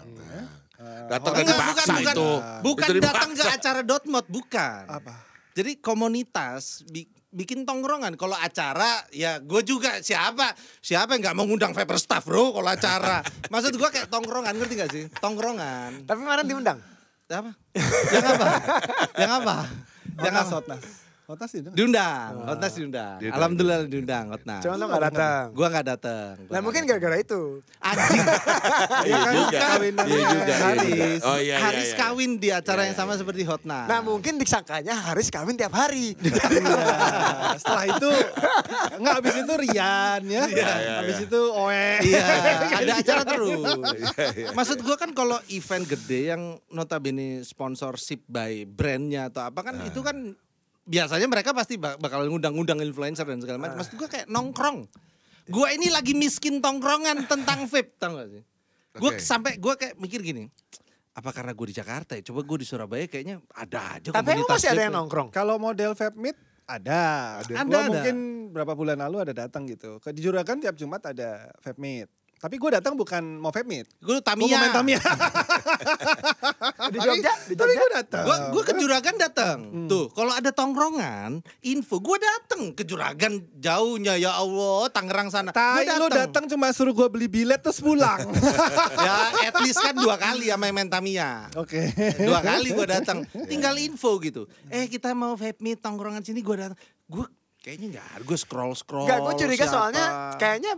Datang gak dipaksa itu. Bukan Itu datang ke dipaksa. acara Dotmod, bukan. Apa? Jadi komunitas bikin tongkrongan. Kalau acara ya gue juga siapa yang nggak mau ngundang Vapor Staff bro kalau acara. Maksud gue kayak tongkrongan, ngerti gak sih? Tongkrongan. Tapi kemarin diundang. Apa? Yang apa? Hotnas itu. Hotnas diundang. Alhamdulillah diundang Hotnas. Cuma lo gak datang. Gua gak datang. Nah mungkin gara-gara itu. Anjing. Iya juga. Kawinannya Iya juga. Haris. Oh iya. Haris kawin di acara yang sama seperti Hotnas. Nah mungkin disangkanya Haris kawin tiap hari. Iya. Setelah itu enggak, habis itu Rian ya. Habis itu Oe. Iya, ada acara terus. Maksud gua kan kalau event gede yang notabene sponsorship by brandnya atau apa kan itu kan biasanya mereka pasti bakal ngundang-ngundang influencer dan segala macam. Maksud gue kayak nongkrong. Gue ini lagi miskin tongkrongan tentang vape, tau gak sih? Gue sampai gue kayak mikir gini, apa karena gue di Jakarta ya? Coba gue di Surabaya kayaknya ada aja Tapi emang komunitas masih ada vape. yang nongkrong. Kalau model vape meet ada. Gua mungkin berapa bulan lalu ada datang gitu. Di Juragan tiap Jumat ada vape meet. Tapi gue datang bukan mau vape meet. Gue Gue mau Tamiya. main Tamiya. Di Jogja? Tapi gue datang. Gue ke Juragan datang. Tuh, kalau ada tongkrongan, info gue datang ke Juragan jauhnya ya Allah, Tangerang sana. Gue Tai, lu datang cuma suruh gue beli bilet terus pulang. Ya, at least kan 2 kali sama yang main Tamiya. Oke. 2 kali gue datang, tinggal info gitu. Kita mau vape meet tongkrongan sini, gue datang. Gue kayaknya nggak, gue scroll. Enggak, gue curiga siapa. soalnya kayaknya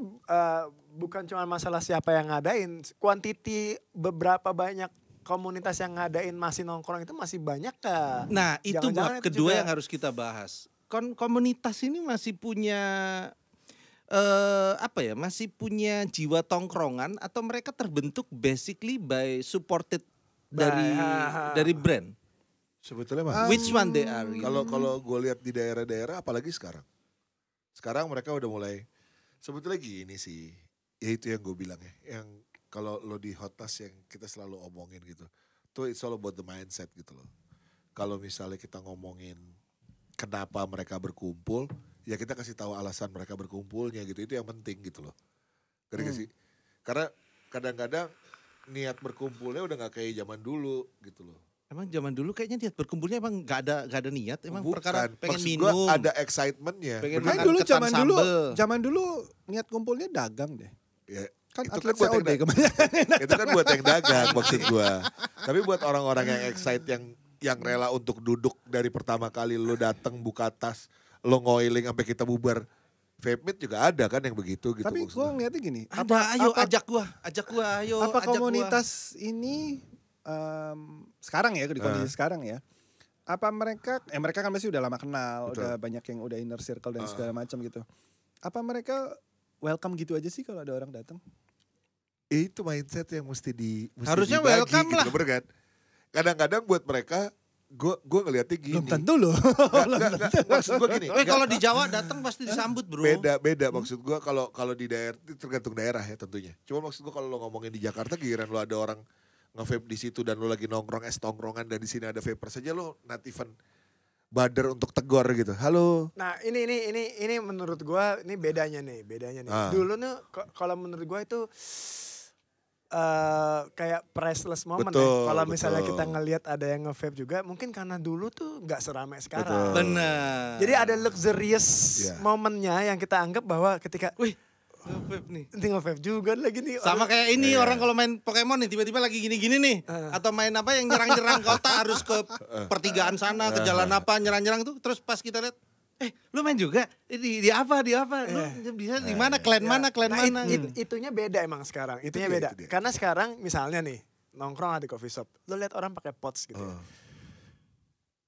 bukan cuma masalah siapa yang ngadain. Quantity beberapa banyak komunitas yang ngadain masih nongkrong itu masih banyak kak. Nah itu Jangan-jangan bab itu kedua juga. yang harus kita bahas. Komunitas ini masih punya masih punya jiwa tongkrongan atau mereka terbentuk basically by supported dari brand. Sebetulnya mah. Which one they are? Gitu. Kalau gue lihat di daerah-daerah, apalagi sekarang. Sekarang mereka udah mulai. Sebetulnya gini sih. Ya itu yang gue bilang ya. Yang kalau lo di Hotnas yang kita selalu omongin gitu. Tuh it's all about the mindset gitu loh. Kalau misalnya kita ngomongin kenapa mereka berkumpul. Ya kita kasih tahu alasan mereka berkumpulnya gitu. Itu yang penting gitu loh. Ngerti gak sih? Karena kadang-kadang niat berkumpulnya udah gak kayak zaman dulu gitu loh. Emang zaman dulu kayaknya niat berkumpulnya emang gak ada niat. Emang Bukan, perkara pengen maksud minum. gua ada excitementnya. Pengen Bener. makan Dulu ketan zaman dulu niat kumpulnya dagang deh. Ya, Kan itu atlet kan buat COD yang kebanyakan. itu kan buat yang dagang maksud gua. Tapi buat orang-orang yang excite yang rela untuk duduk dari pertama kali lo datang buka tas, lo ngoiling sampai kita bubar. Vape meet juga ada kan yang begitu gitu. Tapi maksud gue gua. ngeliatnya gini. Ayo ajak gua, ayo Apa ajak komunitas ini sekarang ya, di kondisi sekarang ya. Apa mereka kan pasti udah lama kenal, Betul. udah banyak yang udah inner circle dan segala macam gitu. Apa mereka welcome gitu aja sih kalau ada orang datang? Itu mindset yang mesti Harusnya dibagi welcome gitu, lah. bener kan? Kadang-kadang buat mereka gue ngeliatnya gini. Belum tentu loh. Nggak, maksud gue gini. kalau di Jawa datang pasti disambut bro. Beda maksud gue kalau di daerah itu tergantung daerah ya tentunya. Cuma maksud gue kalau lo ngomongin di Jakarta giliran lo ada orang nge-vape di situ dan lo lagi nongkrong tongkrongan dan di sini ada vapor saja lo not even bother untuk tegur gitu. Halo. Nah ini menurut gua ini bedanya nih. Dulu nih kalau menurut gua itu kayak priceless moment Betul, ya. Kalau misalnya betul. kita ngelihat ada yang nge-vape juga, mungkin karena dulu tuh nggak seramai sekarang. Benar. Jadi ada luxurious Iya. momennya yang kita anggap bahwa ketika, wih Nge-vape nih. Ini nge-vape juga lagi nih. Sama kayak ini orang kalau main Pokemon nih tiba-tiba lagi gini-gini nih. Atau main apa yang nyerang-nyerang kota harus ke pertigaan sana, ke jalan apa, nyerang-nyerang tuh. Terus pas kita lihat, lu main juga? Di apa? Lu bisa di mana? Klan mana? Itunya beda emang sekarang. Itunya beda. Karena sekarang misalnya nih, nongkrong di coffee shop. Lu lihat orang pakai pots gitu.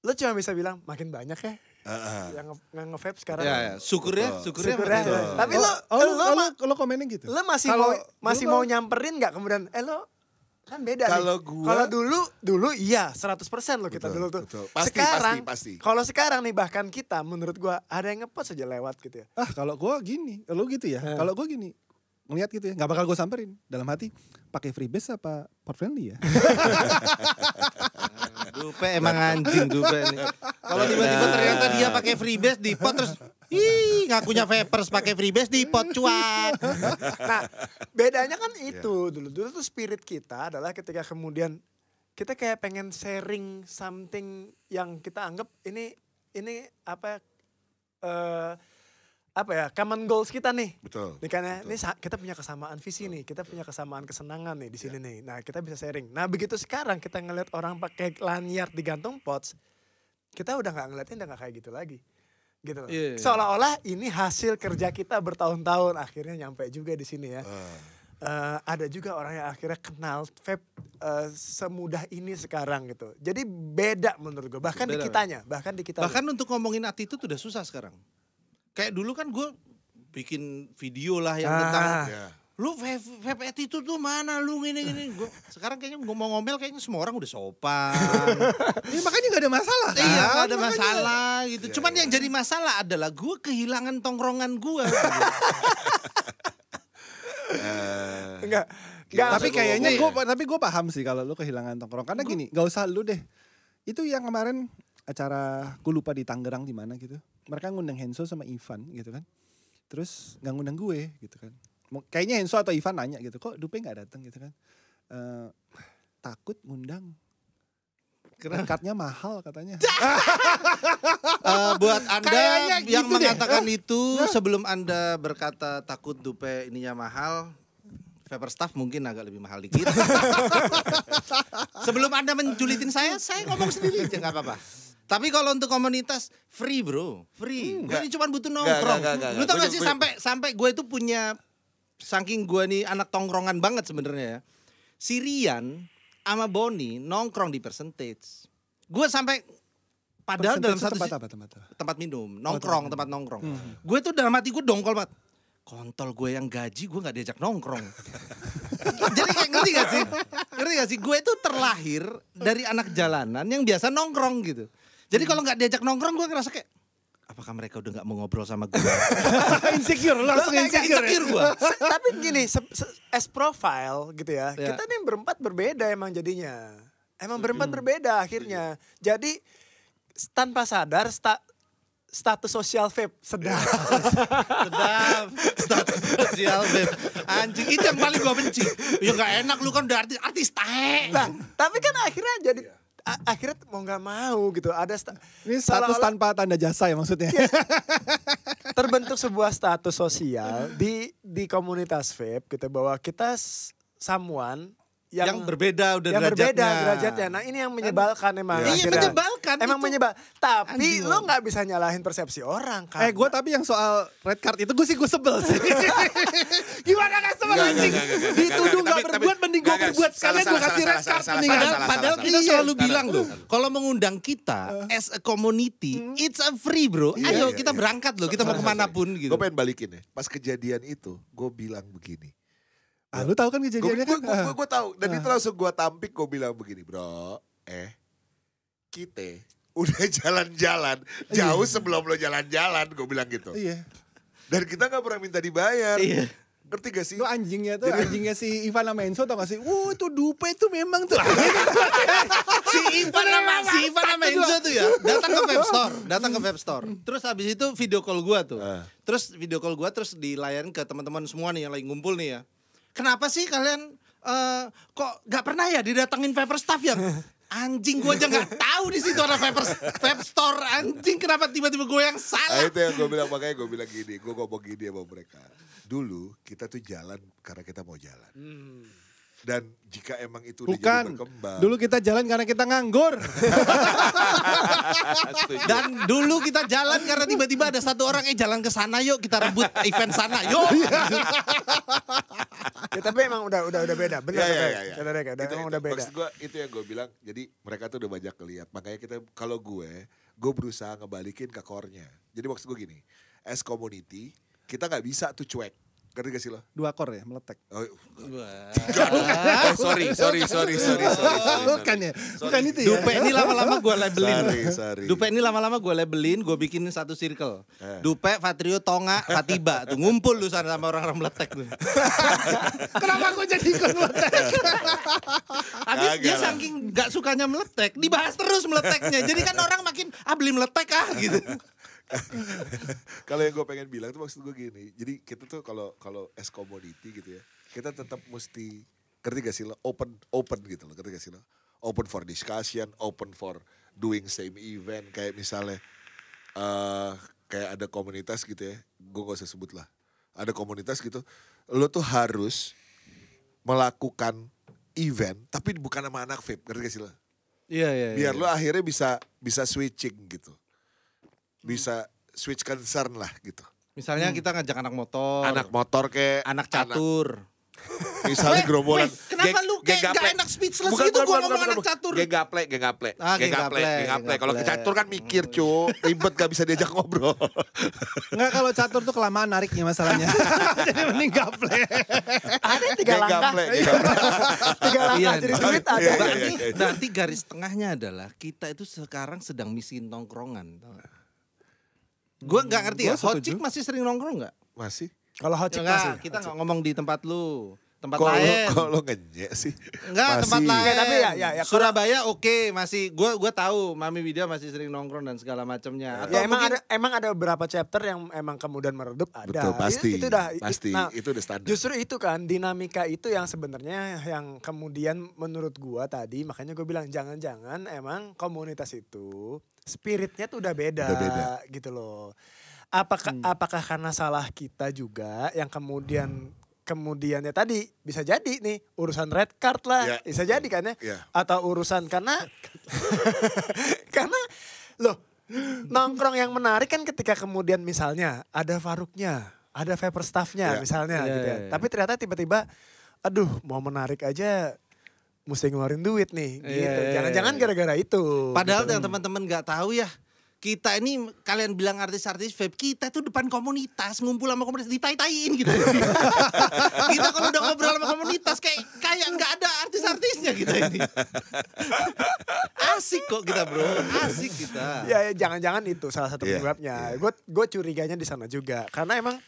Lu cuma bisa bilang makin banyak ya. Yang nge-vape sekarang. Ya, syukurnya. Tapi lo komenin gitu. Lo masih mau nyamperin nggak kemudian? Lo kan beda kalau nih. Kalau dulu iya 100% lo kita dulu tuh. Betul. Pasti, sekarang, pasti. Kalau sekarang nih bahkan kita menurut gua ada yang ngepost aja lewat gitu ya. Kalau gua gini, lo gitu ya. Kalau gua gini, ngeliat gitu ya, nggak bakal gue samperin. Dalam hati, pakai freebase apa port friendly ya? Dupe emang anjing Dupe nih. Kalau tiba-tiba ternyata dia pakai freebase di pot terus ngakunya vapers pakai freebase di pot cuak. Nah, bedanya kan itu dulu tuh spirit kita adalah ketika kemudian kita kayak pengen sharing something yang kita anggap ini common goals kita nih. Betul. Ini kita punya kesamaan visi nih, kita punya kesamaan kesenangan nih di sini nih. Nah, kita bisa sharing. Nah, begitu sekarang kita ngeliat orang pakai lanyard digantung pots, kita udah nggak kayak gitu lagi. Gitu loh. Yeah. Seolah-olah ini hasil kerja kita bertahun-tahun akhirnya nyampe juga di sini ya. Ada juga orang yang akhirnya kenal vape semudah ini sekarang gitu. Jadi beda menurut gue, bahkan di kitanya. Bahkan untuk ngomongin attitude udah susah sekarang. Kayak dulu kan gue bikin video lah yang tentang lu vape attitude tuh mana lu gini. Sekarang kayaknya gue mau ngomel kayaknya semua orang udah sopan. Makanya gak ada masalah kan? Iya gak ada masalah gitu. Cuman yang jadi masalah adalah gue kehilangan tongkrongan gue. Enggak. Tapi kayaknya gue paham sih kalau lu kehilangan tongkrong. Karena gini, gak usah lu deh. Itu yang kemarin acara gue lupa di Tangerang di mana gitu. Mereka ngundang Henso sama Ivan gitu kan. Terus gak ngundang gue gitu kan. Kayaknya Henso atau Ivan nanya gitu, kok Dupe gak datang gitu kan. Takut ngundang. Cardnya mahal katanya. Buat Anda kayaknya yang gitu mengatakan itu sebelum Anda berkata takut Dupe ininya mahal, Vapor Staff mungkin agak lebih mahal dikit. Sebelum Anda menjulitin saya ngomong sendiri aja gak apa-apa. Tapi kalau untuk komunitas free bro, free. Gue ini cuma butuh nongkrong. Lu tau gak sih sampai gue itu punya, saking gue nih anak tongkrongan banget sebenarnya ya. Si Rian sama Boni nongkrong di Percentage. Gue sampai padahal dalam satu tempat minum, tempat nongkrong. Gue tuh dalam hati gue dongkol banget. Kontol gue yang gaji gue gak diajak nongkrong. Jadi kayak ngerti gak sih? Gue itu terlahir dari anak jalanan yang biasa nongkrong gitu. Jadi kalau gak diajak nongkrong gue ngerasa kayak, apakah mereka udah gak mau ngobrol sama gue? Langsung insecure gue. Tapi gini, as profile gitu ya, kita nih berempat berbeda emang jadinya. Emang berempat berbeda akhirnya. Jadi tanpa sadar status sosial vape sedap. Status sosial vape. Anjing itu yang paling gue benci. Ya gak enak lu kan udah artis tahe. Nah, tapi kan akhirnya jadi akhirnya mau nggak mau gitu ada ini status tanpa tanda jasa ya maksudnya. Terbentuk sebuah status sosial di komunitas vape gitu bahwa kita someone yang berbeda derajatnya. Nah ini yang menyebalkan emang. Iya menyebalkan. Emang menyebalkan. Tapi lo nggak bisa nyalahin persepsi orang kan. Gue tapi yang soal red card itu gue sebel sih. Gimana gak sebel anjing? Dituduh gak berbuat mending gue berbuat sekalian gue kasih red card. Padahal kita selalu bilang loh, kalau mengundang kita as a community, it's a free bro. Ayo kita berangkat loh, kita mau kemanapun gitu. Gue pengen balikin ya, pas kejadian itu gue bilang begini. Lu tahu kan kejadiannya kan? Gue tahu dan itu langsung gue tampik, gue bilang begini, bro, kita udah jalan-jalan jauh sebelum lo jalan-jalan, gue bilang gitu. Iya. Dan kita nggak pernah minta dibayar. Iya. Ngerti gak sih? Itu anjingnya tuh, anjingnya si Ivan sama Enzo tau gak sih? Itu Dupe tuh memang tuh. Si Ivan sama Enzo tuh ya datang ke vape store. Terus habis itu video call gua tuh. Terus video call gua terus dilayan ke teman-teman semua nih yang lagi ngumpul nih ya. Kenapa sih kalian kok gak pernah ya didatengin Vapor Staff yang Anjing gue aja gak tahu di situ ada vape store. Anjing kenapa tiba-tiba gue yang salah? Itu yang gue bilang, makanya gue bilang gini. Gue ngomong gini sama mereka. Dulu kita tuh jalan karena kita mau jalan. Dan jika emang itu udah jadi berkembang. Dulu kita jalan karena kita nganggur. Dan dulu kita jalan karena tiba-tiba ada satu orang jalan ke sana yuk kita rebut event sana yuk. Ya, tapi emang udah beda, benar Ya. emang udah beda. Maksud gue itu yang gue bilang. Jadi mereka tuh udah banyak ngeliat. Makanya kita kalau gue berusaha ngebalikin ke core-nya. Jadi maksud gue gini, as community kita nggak bisa tuh cuek. Ngerti gak sih lo? 2 core ya, meletek. Oh, Sorry. Bukan ya? Bukan itu ya? Dupe ini lama-lama gue labelin. Sorry. Dupe ini lama-lama gue labelin, gue bikinin satu circle. Dupe, Fatrio, Tonga, Fatiba. Tuh ngumpul lu sana sama orang-orang meletek tuh. Kenapa gue jadi ikut meletek? Habis dia saking gak sukanya meletek, dibahas terus meleteknya. Jadi kan orang makin, beli meletek gitu. Kalau yang gue pengen bilang tuh maksud gue gini. Jadi kita tuh kalau as community gitu ya, kita tetap mesti, ngerti gak sih lo, open gitu loh, ngerti gak sih lo? Open for discussion, open for doing same event. Kayak misalnya kayak ada komunitas gitu ya, gue gak usah sebut lah. Ada komunitas gitu, lo tuh harus melakukan event tapi bukan sama anak vape, ngerti gak sih lo? Iya. Biar lo akhirnya bisa switching gitu. Bisa switch concern lah gitu. Misalnya kita ngajak anak motor kayak anak catur. Misalnya gerombolan. Kenapa lu kayak gak enak speechless gitu gua ngomong anak catur. Geng gaple. Kalau ke catur kan mikir ribet gak bisa diajak ngobrol. Enggak, kalau catur tuh kelamaan nariknya masalahnya. Jadi mending gaple. Ada 3 langkah. 3 langkah jadi sulit ada. Berarti garis tengahnya adalah kita itu sekarang sedang misi nongkrongan. Gue gak ngerti ya, Hot Chick masih sering nongkrong gak? Masih. Kalau Hot Chick masih. Kita gak ngomong di tempat lu. Tempat lain. Kok lo ngenyek sih? Enggak, tempat lain. Tapi ya Surabaya oke, masih gue tahu Mami Widya masih sering nongkrong dan segala macamnya. Ya emang ada beberapa chapter yang emang kemudian meredup ada. Betul, pasti. Itu udah standar. Justru itu kan dinamika itu yang sebenarnya yang kemudian menurut gua tadi, makanya gue bilang jangan-jangan emang komunitas itu spiritnya tuh udah beda gitu loh. Apakah karena salah kita juga yang kemudiannya tadi bisa jadi nih urusan red card lah, bisa jadi kan ya, atau urusan karena loh nongkrong yang menarik kan ketika kemudian misalnya ada Faruknya, ada Vapor Staff-nya misalnya gitu ya. Tapi ternyata tiba-tiba aduh mau menarik aja mesti ngeluarin duit nih gitu. Jangan-jangan gara-gara itu. Padahal gitu. yang teman-teman gak tahu ya, kita ini kalian bilang artis-artis vape, kita tuh depan komunitas, ngumpul sama komunitas, ditai-taiin gitu. Kita kalau udah ngobrol sama komunitas kayak nggak ada artis-artisnya kita ini. Asik kok kita bro, asik kita. Ya jangan-jangan itu salah satu penyebabnya. Gue curiganya di sana juga, karena emang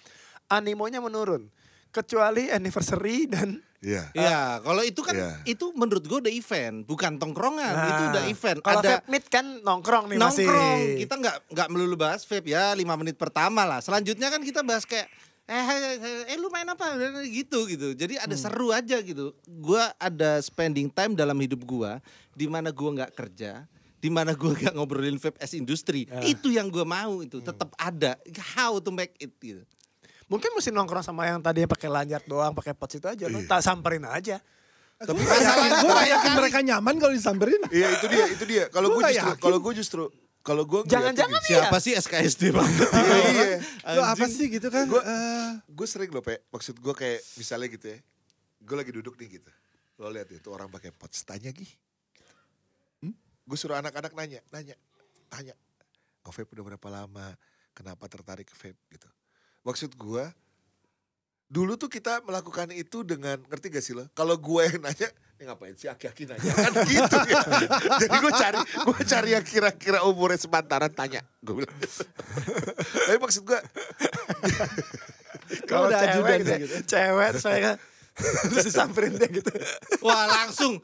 animonya menurun. Kecuali anniversary dan Iya, kalau itu kan itu menurut gue udah event, bukan tongkrongan. Itu udah event. Kalau ada vape meet kan nongkrong nih masih. Nongkrong. Kita nggak melulu bahas vape ya 5 menit pertama lah. Selanjutnya kan kita bahas kayak lu main apa gitu. Jadi ada seru aja gitu. Gua ada spending time dalam hidup gua di mana gua nggak kerja, di mana gua nggak ngobrolin vape as industri. Itu yang gua mau itu tetap ada. How to make it gitu. Mungkin mesti nongkrong sama yang tadi pakai lanjat doang, pakai pot itu aja, tak samperin aja. Tapi masalahnya gue yakin mereka nyaman kalau disamperin. Iya itu dia. Kalau gue justru jangan-jangan siapa sih SKSD banget. Iya. Lo apa sih gitu kan? Gue sering loh maksud gue kayak misalnya gitu ya. Gue lagi duduk nih gitu. Lo lihat itu orang pakai pot, tanya Gi. Gue suruh anak-anak nanya. Nge-vape udah berapa lama? Kenapa tertarik ke vape gitu. Maksud gue, dulu tuh kita melakukan itu dengan, ngerti gak sih lo? Kalau gue yang nanya, ngapain sih aki-aki nanya? Kan gitu ya. Jadi gue cari yang kira-kira umurnya sepantaran tanya. Gue bilang gitu. Tapi maksud gue, kalau cewek saya kan, terus disamperin dia gitu. Wah langsung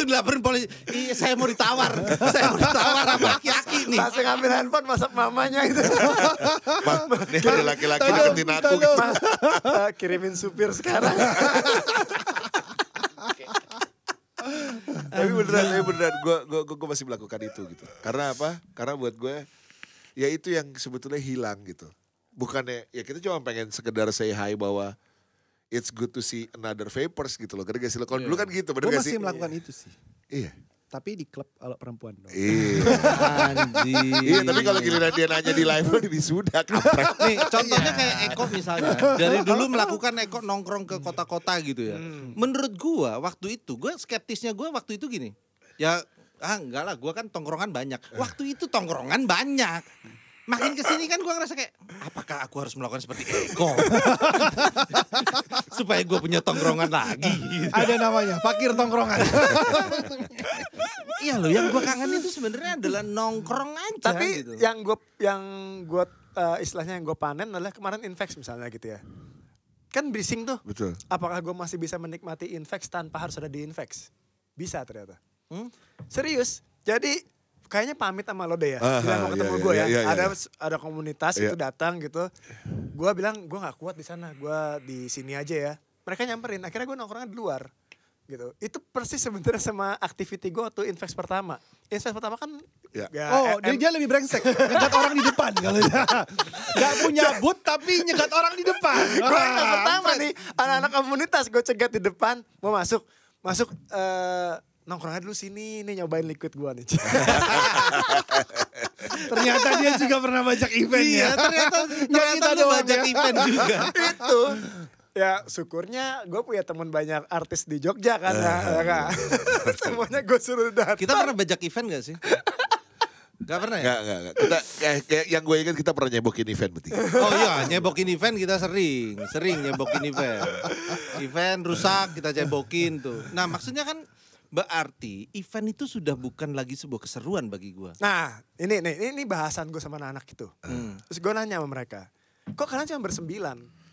dilaporin polisi. Iya saya mau ditawar sama aki-aki nih. Langsung ambil handphone masak mamanya gitu. Nih ada laki-laki deketin aku gitu. Kirimin supir sekarang. Tapi beneran gue masih melakukan itu gitu. Karena apa? Karena buat gue ya itu yang sebetulnya hilang gitu. Bukannya ya kita cuma pengen sekedar say hi bahwa it's good to see another vapers gitu loh. Karena gak sih lo kalau dulu kan gitu, bener Gue gak sih? masih melakukan itu sih. Iya. Tapi di klub kalau perempuan dong. Iya. Anjir. Iya, tapi kalau giliran dia nanya di live lo wisuda kampret. Nih contohnya kayak Eko misalnya. Dari dulu melakukan Eko nongkrong ke kota-kota gitu ya. Menurut gua waktu itu, gua skeptisnya gua waktu itu gini. Ya enggak lah, gua kan tongkrongan banyak. Waktu itu tongkrongan banyak. Makin kesini kan gua ngerasa kayak, apakah aku harus melakukan seperti Eko? Supaya gua punya tongkrongan lagi. Ada namanya, fakir tongkrongan. Iya loh, yang gua kangen itu sebenarnya adalah nongkrong aja. Tapi gitu. yang gue istilahnya yang gue panen adalah kemarin Invex misalnya gitu ya. Kan bising tuh. Betul. Apakah gue masih bisa menikmati Invex tanpa harus ada di Invex? Bisa ternyata. Serius. Jadi kayaknya pamit sama lo deh ya. Bilang mau ketemu gue ya. Ada komunitas itu datang gitu. Gue bilang gue gak kuat di sana. Gue di sini aja ya. Mereka nyamperin. Akhirnya gue nongkrongnya di luar. Gitu. Itu persis sebenarnya sama activity gue tuh Invex pertama. Invex pertama kan Dia lebih brengsek. Nyegat orang di depan kalau dia. Gak punya boot tapi nyegat orang di depan. Gue Invex pertama nih. Anak-anak komunitas gue cegat di depan. Mau masuk nongkrongnya dulu sini nih nyobain liquid gue nih. Ternyata dia juga pernah bajak event ya. Iya, ternyata lu bajak event juga. Itu. Ya syukurnya gue punya teman banyak artis di Jogja kan. Semuanya gue suruh datang. Kita pernah bajak event gak sih? Gak pernah ya? Gak. Kita kayak yang gue ingat kita pernah nyebokin event bertiga. Oh iya, nyebokin event kita sering nyebokin event. Event rusak kita nyebokin tuh. Nah maksudnya kan berarti event itu sudah bukan lagi sebuah keseruan bagi gue. Nah ini bahasan gue sama anak-anak gitu. Terus gue nanya sama mereka, kok kalian cuma bersembilan?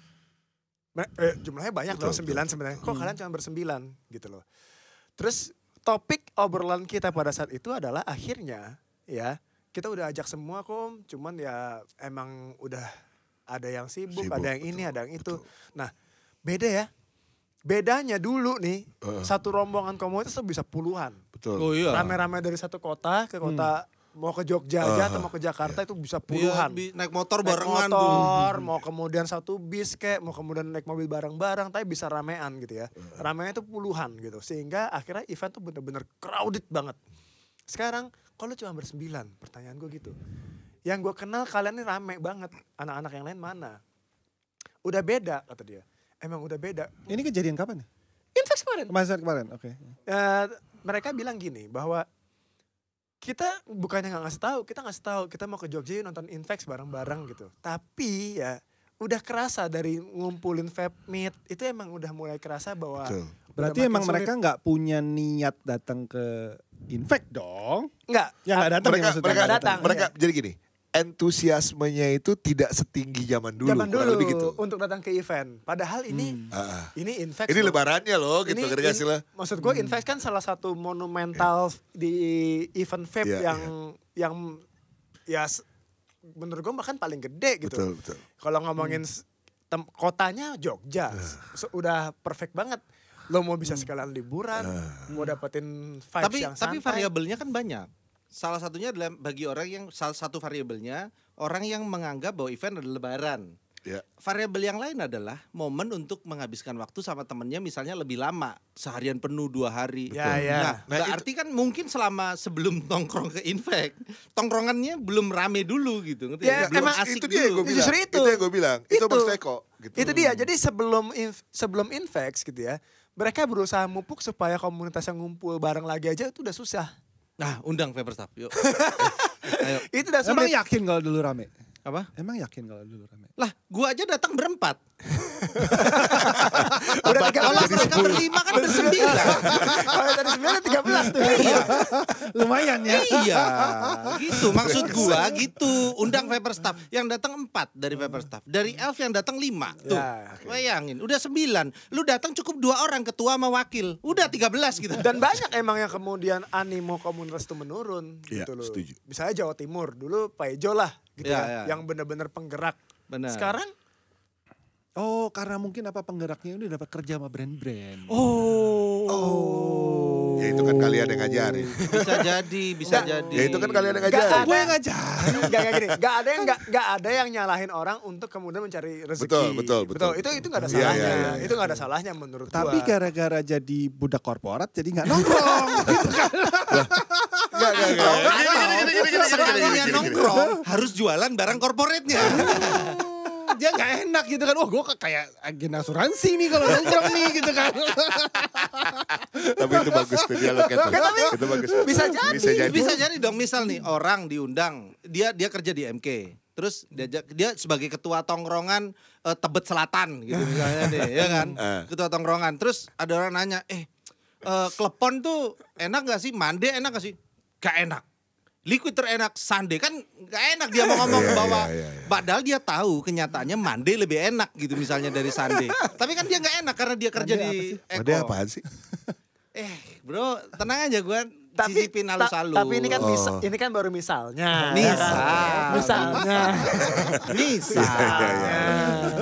Jumlahnya banyak loh, 9 sebenarnya. Kok kalian cuma bersembilan gitu loh. Terus topik obrolan kita pada saat itu adalah akhirnya ya kita udah ajak semua kok. Cuman ya emang udah ada yang sibuk ada yang ini, ada yang itu. Nah beda ya. Bedanya dulu nih, satu rombongan komunitas tuh bisa puluhan. Betul. Oh iya. Rame-rame dari satu kota ke kota, mau ke Jogja aja atau mau ke Jakarta itu bisa puluhan. Iya, naik motor barengan tuh. Mau kemudian satu bis kayak, mau kemudian naik mobil bareng-bareng, tapi bisa ramean gitu ya. Ramenya itu puluhan gitu, sehingga akhirnya event tuh bener-bener crowded banget. Sekarang, kalau cuma bersembilan, pertanyaan gue gitu. Yang gue kenal kalian ini rame banget, anak-anak yang lain mana? Udah beda kata dia. Emang udah beda. Ini kejadian kapan nih? Invex kemarin. Oke. Mereka bilang gini bahwa kita bukannya nggak ngasih tahu, kita mau ke Jogja nonton Invex bareng-bareng gitu. Tapi ya udah kerasa dari ngumpulin vape meet itu emang udah mulai kerasa bahwa berarti emang sulit. Mereka nggak punya niat datang ke Invex dong? Nggak. Ya nggak datang ya maksudnya. Mereka datang. Mereka jadi gini. Entusiasmenya itu tidak setinggi zaman dulu. Lebih gitu. Untuk datang ke event. Padahal ini Invex. Ini lebarannya loh gitu. Maksud gue Invex kan salah satu monumental di event vape yang ya menurut gue bahkan paling gede gitu. Betul. Kalau ngomongin kotanya Jogja. Udah perfect banget. Lo mau bisa sekalian liburan, mau dapetin vibes yang santai. Tapi variabelnya kan banyak. Salah satunya adalah bagi orang yang salah satu variabelnya orang yang menganggap bahwa event adalah lebaran. Ya. Variabel yang lain adalah momen untuk menghabiskan waktu sama temennya misalnya lebih lama, seharian penuh 2 hari. Ya. Nah berarti kan mungkin sebelum nongkrong ke Invex, tongkrongannya belum rame dulu gitu. Ya, belum emang asik itu dia dulu. Justru itu yang gue bilang. Itu maksudnya kok. Gitu. Itu dia. Jadi sebelum Invex gitu ya, mereka berusaha mupuk supaya komunitas yang ngumpul bareng lagi aja itu udah susah. Nah, undang Vaporstaf, yuk. Ayo. Itu udah sulit. Emang yakin kalau dulu rame? Apa? Emang yakin kalau dulu rame? Lah, gua aja datang berempat. Udah 13. Kalau mereka berlima kan bersembilan. Kalau tadi 9 13 tuh. Iya. Lumayan ya. Iya, gitu. Maksud gua gitu. Undang Vaporstaf. Yang datang 4 dari Vaporstaf. Dari Elf yang datang 5. Tuh, bayangin. Udah 9. Lu datang cukup 2 orang, ketua sama wakil. Udah 13 gitu. Dan banyak emang yang kemudian animo komunitas itu menurun. Iya, gitu loh. setuju. Misalnya Jawa Timur. Dulu Pak Ejo lah. Gitu Ya. Yang benar-benar penggerak. Benar. Sekarang Oh, karena mungkin penggeraknya udah dapat kerja sama brand-brand. Oh. Ya itu kan kalian yang ngajarin. Bisa jadi. Ya itu kan kalian yang ngajarin. Gue yang ngajarin. Gak ada yang nyalahin orang untuk kemudian mencari rezeki. Betul. Itu gak ada salahnya. Itu gak ada salahnya menurut gua. Tapi gara-gara jadi budak korporat jadi gak nongkrong. Sekalinya nongkrong harus jualan barang korporatnya. Dia gak enak gitu kan. Gue kayak agen asuransi nih kalau nongkrong nih gitu kan. Tapi itu bagus tuh dialognya tuh. Itu bagus. Bisa jadi. Bisa jadi dong, misal nih orang diundang, dia kerja di MK. Terus dia sebagai ketua tongkrongan Tebet Selatan gitu misalnya nih, ya kan? Ketua tongkrongan. Terus ada orang nanya, klepon tuh enak gak sih? Mande enak gak sih? Gak enak. Liquid terenak, Sunday kan gak enak dia mau ngomong bahwa padahal dia tahu kenyataannya Monday lebih enak gitu misalnya dari Sunday. Tapi kan dia gak enak karena dia kerja di Eko. Monday apaan sih? Bro, tenang aja gue cicipin halus-halus. Tapi ini kan baru misalnya. Misalnya.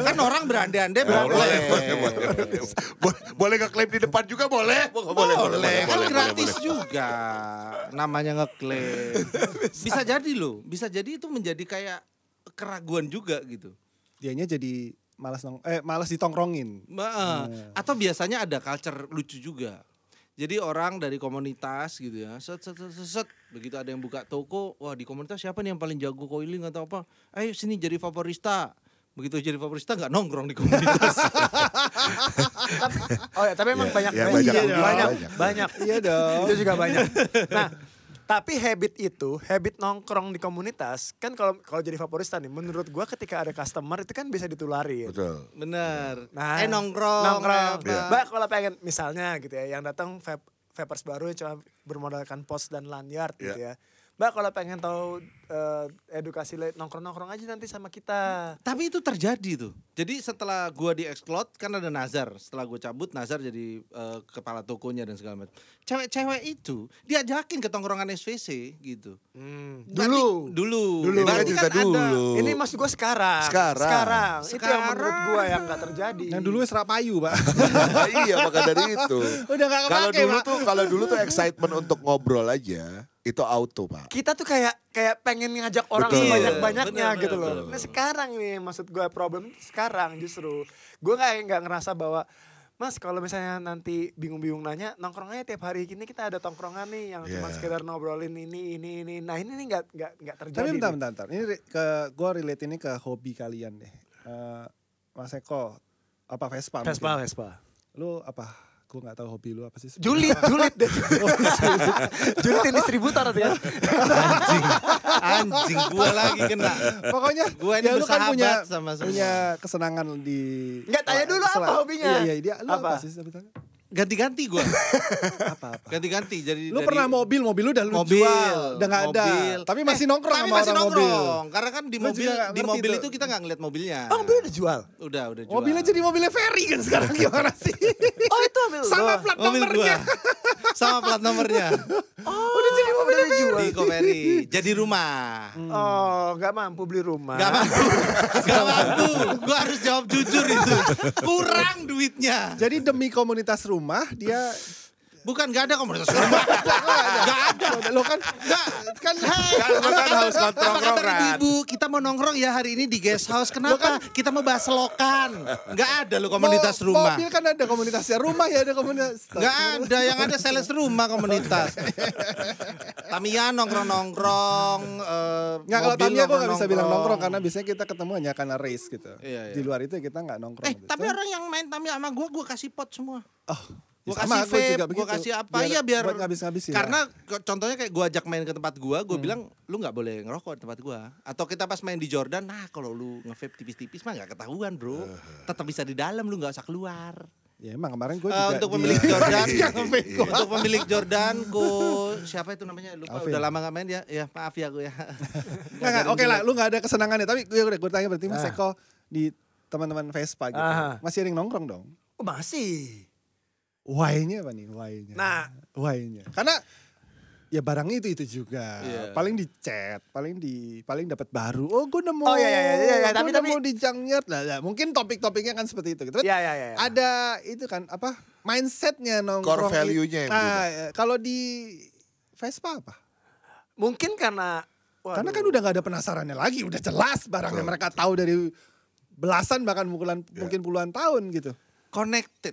Kan orang berandai-andai boleh ngeklaim di depan juga boleh. Boleh. Kan gratis juga. Namanya ngeklaim. Bisa jadi loh. Bisa jadi itu menjadi kayak keraguan juga gitu. Dianya jadi malas ditongkrongin. Atau biasanya ada culture lucu juga. Jadi orang dari komunitas gitu ya, set, begitu ada yang buka toko, wah di komunitas siapa nih yang paling jago coiling atau apa? Ayo sini jadi favorista. Begitu jadi favorista nggak nongkrong di komunitas. Tapi emang banyak. Iya dong. Itu juga banyak. Nah, tapi habit nongkrong di komunitas kan kalau jadi favorista nih, menurut gua ketika ada customer itu kan bisa ditularin. Betul. Bener. Nah, nongkrong. Mbak kalau pengen misalnya gitu ya, yang datang vapers baru cuma bermodalkan pos dan lanyard gitu ya. Mbak kalau pengen tahu edukasi nongkrong-nongkrong aja nanti sama kita. Tapi itu terjadi tuh. Jadi setelah gua di-explode kan ada Nazar. Setelah gua cabut Nazar jadi kepala tokonya dan segala macam. Cewek-cewek itu diajakin ke tongkrongan SVC gitu. Dulu. Berarti kan ada. Ini maksud gua sekarang. Itu yang menurut gua yang gak terjadi. Yang dulu Serapayu, Pak. Iya, maka dari itu. Udah gak kepake, Pak. Kalau dulu tuh excitement untuk ngobrol aja. Itu auto, Pak. Kita tuh kayak pengen ngajak orang sebanyak-banyaknya gitu loh. Nah sekarang nih maksud gue problem sekarang justru. Gue nggak ngerasa bahwa Mas kalau misalnya nanti bingung-bingung nanya nongkrong aja tiap hari ini kita ada tongkrongan nih yang cuma sekedar ngobrolin ini. Nah ini nggak terjadi. Tapi bentar. Ini gue relate ini ke hobi kalian deh. Mas Eko apa Vespa? Lu apa? Gue gak tahu hobi lu apa sih. Julid deh. Julitin distributor tuh kan. Anjing gua lagi kena. Pokoknya gua ini lu kan punya kesenangan di. Enggak tanya dulu apa hobinya. Iya dia lu apa sih sebetulnya? Ganti-ganti gue. Apa? Ganti-ganti. Jadi lu pernah mobil lu udah lu jual, udah nggak ada. Tapi masih nongkrong sama orang mobil. Karena kan di mobil itu kita nggak ngeliat mobilnya. Oh, mobil udah jual. Udah jual. Mobilnya jadi mobilnya Ferry kan sekarang gimana sih? Oh itu mobil sama plat nomornya. Sama plat nomornya. Oh udah jadi mobilnya jual. Di Ferry. Jadi rumah. Oh nggak mampu beli rumah. Gak mampu. Gue harus jawab jujur itu. Kurang duitnya. Jadi demi komunitas rumah dia bukan gak ada komunitas rumah. Gak ada. Lo kan harus nongkrongan. Ibu, kita mau nongkrong ya hari ini di guest house. Kenapa? Kita mau bahas selokan. Gak ada lo komunitas rumah. Mobil kan ada komunitasnya, rumah ya ada komunitas. Gak ada, yang ada sales rumah komunitas. Tamiya nongkrong-nongkrong. Nggak, kalau Tamiya gue gak bisa bilang nongkrong karena biasanya kita ketemu hanya karena race gitu. Di luar itu kita gak nongkrong. Tapi orang yang main Tamiya sama gue kasih pot semua. Gue sama, kasih vape, gue kasih apa biar ngabis-ngabisin. Karena contohnya kayak gue ajak main ke tempat gue bilang lu nggak boleh ngerokok di tempat gue. Atau kita pas main di Jordan, nah kalau lu nge-vape tipis-tipis mah nggak ketahuan bro, tetap bisa di dalam, lu nggak usah keluar. Ya emang kemarin gue juga untuk pemilik Jordan, untuk pemilik Jordan, siapa itu namanya lupa, udah lama nggak main ya maaf ya gue ya. Oke lah, lu nggak ada kesenangannya, tapi gue tanya berarti Mas Eko di teman-teman Vespa gitu, masih ada yang nongkrong dong? Oh masih. Why-nya apa nih? Why-nya. Karena ya barangnya itu juga. Paling di chat, paling dapat baru. Oh, gue nemu. Oh iya. Tapi di Junkyard lah. Mungkin topik-topiknya kan seperti itu. Terus Iya. ada itu kan apa? mindsetnya nongkrong. Core value-nya yang beda. Kalau di Vespa apa? Mungkin karena Karena kan udah gak ada penasarannya lagi, udah jelas barangnya mereka tahu dari belasan bahkan mungkin puluhan tahun gitu. Connected.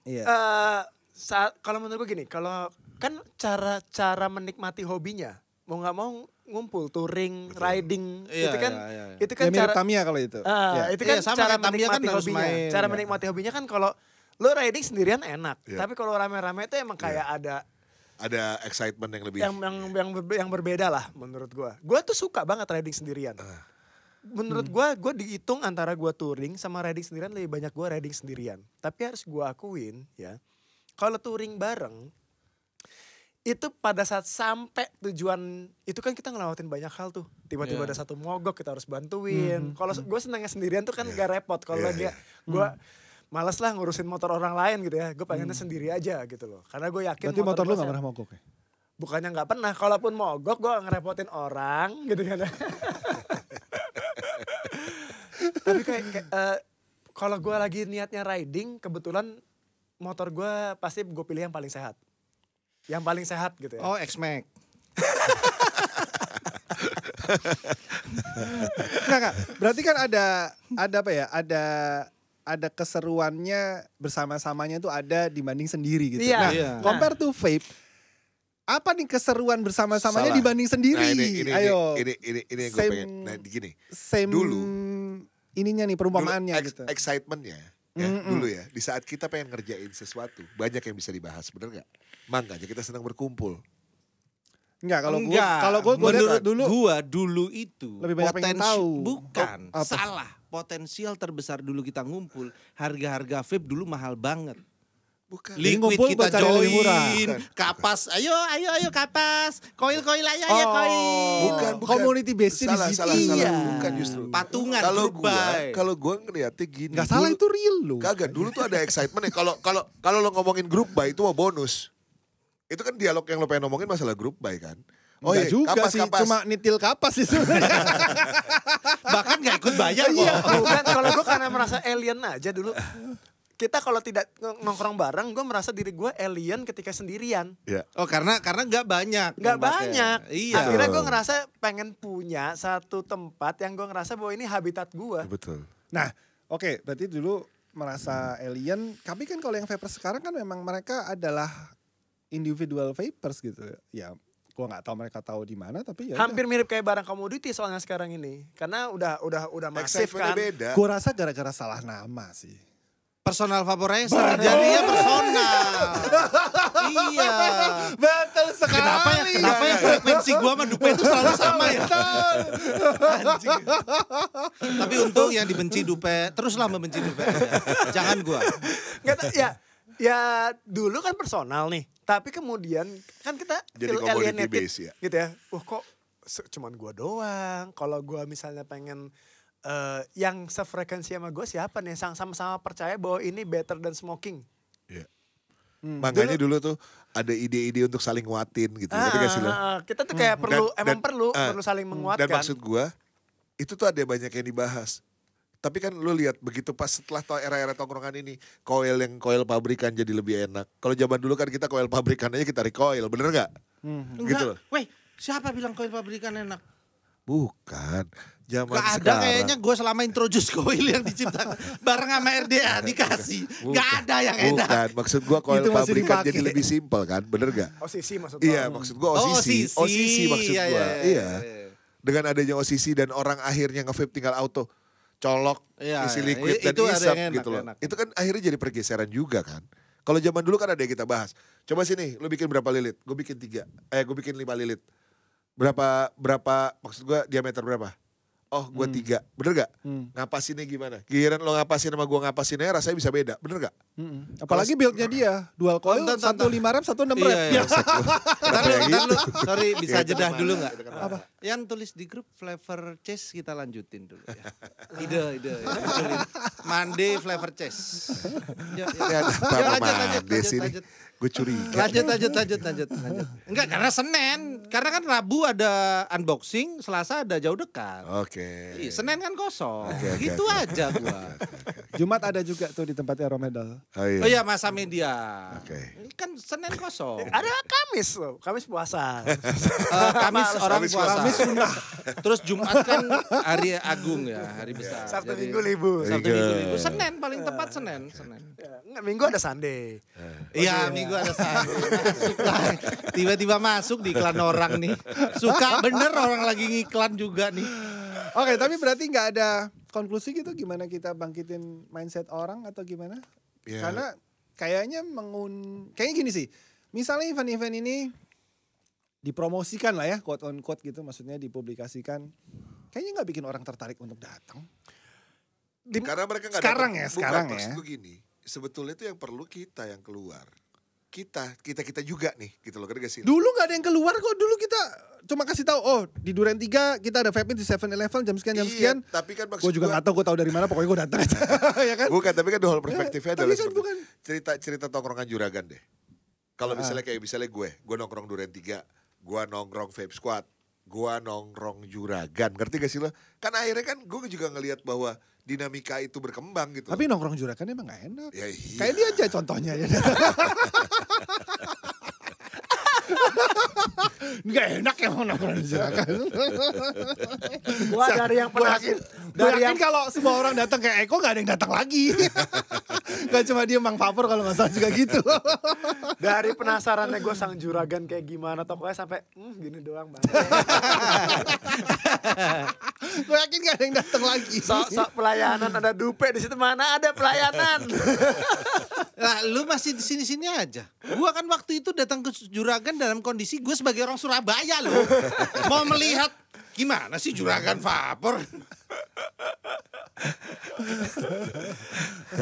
Iya. Kalau menurut gue gini, kalau kan cara menikmati hobinya mau nggak mau ngumpul, touring, riding, Iya, itu kan iya. itu kan Ya mirip cara Tamiya kalau itu. Ya. itu kan Iya, sama cara kayak Tamiya kan menikmati harus hobinya. main. Cara Iya. menikmati hobinya kan kalau lo riding sendirian enak, Iya. tapi kalau rame-rame itu emang kayak Ada excitement yang lebih. yang berbeda lah menurut gue. Gue tuh suka banget riding sendirian. Menurut gue dihitung antara gue touring sama riding sendirian lebih banyak gue riding sendirian. Tapi harus gue akuin ya, kalau touring bareng itu pada saat sampai tujuan itu kan kita ngelewatin banyak hal tuh. Tiba-tiba ada satu mogok kita harus bantuin. Kalau gue senangnya sendirian tuh kan gak repot. Kalau gue malas lah ngurusin motor orang lain gitu ya. Gue pengennya sendiri aja gitu loh. Karena gue yakin Berarti motor lu gua gak pernah mogok ya? bukannya nggak pernah. Kalaupun mogok gue ngerepotin orang gitu kan. Tapi kayak kalau gue lagi niatnya riding, kebetulan motor gue pasti gue pilih yang paling sehat. Yang paling sehat gitu ya. Oh, X-Max. Enggak. Berarti kan ada apa ya? Ada keseruannya bersama-samanya tuh ada dibanding sendiri gitu. Iya. Nah, Iya. compare to vape, apa nih keseruan bersama-samanya Salah. dibanding sendiri? Nah, Ayo. ini yang gue Same- pengen. Nah gini, Same dulu ininya nih perumpamaannya gitu. excitementnya ya, dulu ya. Di saat kita pengen ngerjain sesuatu, banyak yang bisa dibahas, bener gak? Makanya kita senang berkumpul. Enggak, kalau Enggak. gue Menurut dulu gua dulu itu lebih banyak pengen tahu. Bukan, Oh, apa? salah. Potensial terbesar dulu kita ngumpul. Harga-harga vape dulu mahal banget. Bukan. Jadi Liquid ngumpul kita buat cari lebih murah. join, Bukan. kapas, ayo kapas, koil ayo koil. Bukan. Community base-nya di Salah, situ. salah. Iya. Bukan justru. Patungan, Kalau group buy. gua ngeliatnya gini. Enggak salah, dulu- itu real loh. Kagak, dulu tuh ada excitement ya. Kalau lo ngomongin group buy itu mah bonus. Itu kan dialog yang lo pengen ngomongin masalah group buy kan. Oh Enggak iya, juga kapas, sih, kapas. cuma nitil kapas itu. Bahkan gak ikut bayar Iya. kok. Bukan, kalau gue karena merasa alien aja dulu. Kita kalau tidak nongkrong bareng, gue merasa diri gue alien ketika sendirian. Ya. Oh karena gak banyak. Gak yang pakai. banyak. Iya. Akhirnya gue ngerasa pengen punya satu tempat yang gue ngerasa bahwa ini habitat gue. Betul. Nah, oke, berarti dulu merasa alien. Tapi kan kalau yang vapers sekarang kan memang mereka adalah individual vapers gitu. Ya, gua nggak tahu mereka tahu di mana, tapi ya. Hampir mirip kayak barang komoditi soalnya sekarang ini. Karena udah masif Excitementnya kan. beda. Gue rasa gara-gara salah nama sih. Personal vaporizer, jadinya personal. Iya. Betul sekali. Kenapa ya frekuensi gua sama Dupe itu selalu sama ya? Anjing. Tapi untung yang dibenci Dupe, teruslah membenci Dupe. Jangan gua. Nggak tahu, ya dulu kan personal nih. Tapi kemudian kan kita Jadi feel commodity alienated base ya. gitu ya. Wah kok cuman gua doang. Kalau gua misalnya pengen yang sefrekuensi sama gue siapa nih yang sama-sama percaya bahwa ini better than smoking. Iya. Makanya dulu tuh ada ide-ide untuk saling nguatin gitu. Ngerti gak sih lo? Kita tuh kayak perlu perlu saling menguatkan. Dan maksud gua itu tuh ada banyak yang dibahas. Tapi kan lu lihat begitu pas setelah era-era tongkrongan ini, koil pabrikan jadi lebih enak. Kalau zaman dulu kan kita koil pabrikan aja kita recoil, bener gak? Gitu loh. Weh, siapa bilang koil pabrikan enak? Bukan. Zaman Gak ada sekarang. kayaknya gue selama introduce koil yang diciptakan bareng sama RDA dikasih. Gak ada yang enak. Bukan, maksud gua koil Itu masih pabrikan dipakai. jadi lebih simpel kan, bener gak? OCC maksud Iya, lo. maksud gua OCC. OCC maksud Iya, gua. iya. Iya. Dengan adanya OCC dan orang akhirnya nge-vape tinggal auto. Colok, Iya, isi iya. liquid dan Itu ada isap yang enak, gitu loh. enak. Itu kan akhirnya jadi pergeseran juga kan. Kalau zaman dulu kan ada yang kita bahas. Coba sini, lu bikin berapa lilit? Gue bikin 3. Gue bikin 5 lilit. Berapa maksud gua diameter berapa? Oh gue 3, bener gak? Ngapasinnya gimana? Giliran lo ngapasin sama gue ngapasinnya rasanya bisa beda, bener gak? Apalagi buildnya dia, dual coil, Entar. 1 5 rep, 1 6 rep. Iya, iya. Ntar lu, sorry bisa Iya, jedah itu dulu mana? gak? Itu kan apa? Yang tulis di grup flavor chase kita lanjutin dulu ya. Ide. Munculin. Monday flavor chase. Yuk, yuk. Ya, Yuk, di sini. Gue curiga. Lanjut. Enggak, karena Senin. Karena kan Rabu ada unboxing, Selasa ada jauh dekat. Oke. Senin kan kosong. Oke, Gitu oke. aja gua. Jumat ada juga tuh di tempatnya Romedal. Oh iya. Oh iya, masa media. Oke. Ini kan Senin kosong. Ada Kamis loh, Kamis puasa. Kamis orang Kamis puasa. Kamis sunnah. Terus Jumat kan hari agung ya, hari besar. Sabtu Jadi, Minggu libur. Sabtu Minggu libur. Senin paling tepat Senin. Ya, enggak, Minggu ada Sunday. Iya, Minggu ada Sabtu. Masuk lah. Tiba-tiba masuk di iklan orang nih. Suka bener orang lagi ngiklan juga nih. Oke, tapi berarti nggak ada konklusi gitu gimana kita bangkitin mindset orang atau gimana? Ya. Karena kayaknya kayaknya gini sih. Misalnya event-event ini dipromosikan lah ya, quote on quote gitu, maksudnya dipublikasikan. Kayaknya nggak bikin orang tertarik untuk datang. Karena mereka nggak Sekarang dapat- ya, sekarang bukan, ya. maksud gue gini, sebetulnya itu yang perlu kita yang keluar. Kita juga nih gitu loh, kan gak sih? Dulu nggak ada yang keluar kok, dulu kita cuma kasih tahu, oh di Duren 3 kita ada vape di 7-Eleven jam sekian jam sekian. Tapi kan maksud Gue juga nggak tahu, gue tahu dari mana, pokoknya gue datang aja. Ya kan? Bukan, tapi kan the whole perspektifnya Tapi adalah kan seperti bukan. cerita tongkrongan juragan deh. Kalau misalnya kayak misalnya gue nongkrong Duren 3, gue nongkrong Vape Squad, gue nongkrong juragan, ngerti gak sih lo? Kan akhirnya kan gue juga ngelihat bahwa dinamika itu berkembang gitu. Tapi nongkrong juragan emang gak enak. Ya iya. Kayak dia aja contohnya. Gak enak emang nongkrong juragan. Gua dari yang Gue pernah yakin, dari yang kalau semua orang datang ke Eko gak ada yang datang lagi. Gak cuma dia Mang Favor kalau gak salah juga gitu. dari penasarannya gue sang juragan kayak gimana tokonya sampai gini doang banget. Gue yakin gak ada yang datang lagi. Sok pelayanan ada dupe di situ, mana ada pelayanan. Lah, lu masih di sini-sini aja. Gua kan waktu itu datang ke juragan dalam kondisi gue sebagai orang Surabaya loh. Mau melihat gimana sih juragan vapor.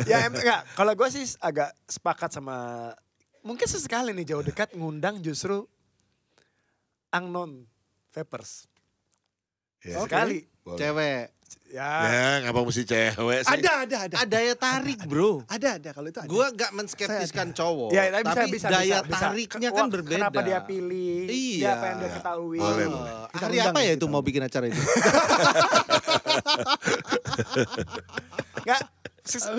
Ya enggak, kalau gue sih agak sepakat sama, mungkin sesekali nih jauh dekat ngundang justru unknown vapers. Ya. Sekali. Boleh. Cewek. Ya. Ya ngapa mesti cewek sih? Ada. Ada daya tarik, bro. Ada kalau itu ada. Gua gak menskeptiskan cowok. Ya, tapi tapi daya tariknya kan berbeda. Kenapa dia pilih? Iya. Dia apa yang dia ketahui? Boleh. Hari apa ya itu mau bikin acara itu? Enggak,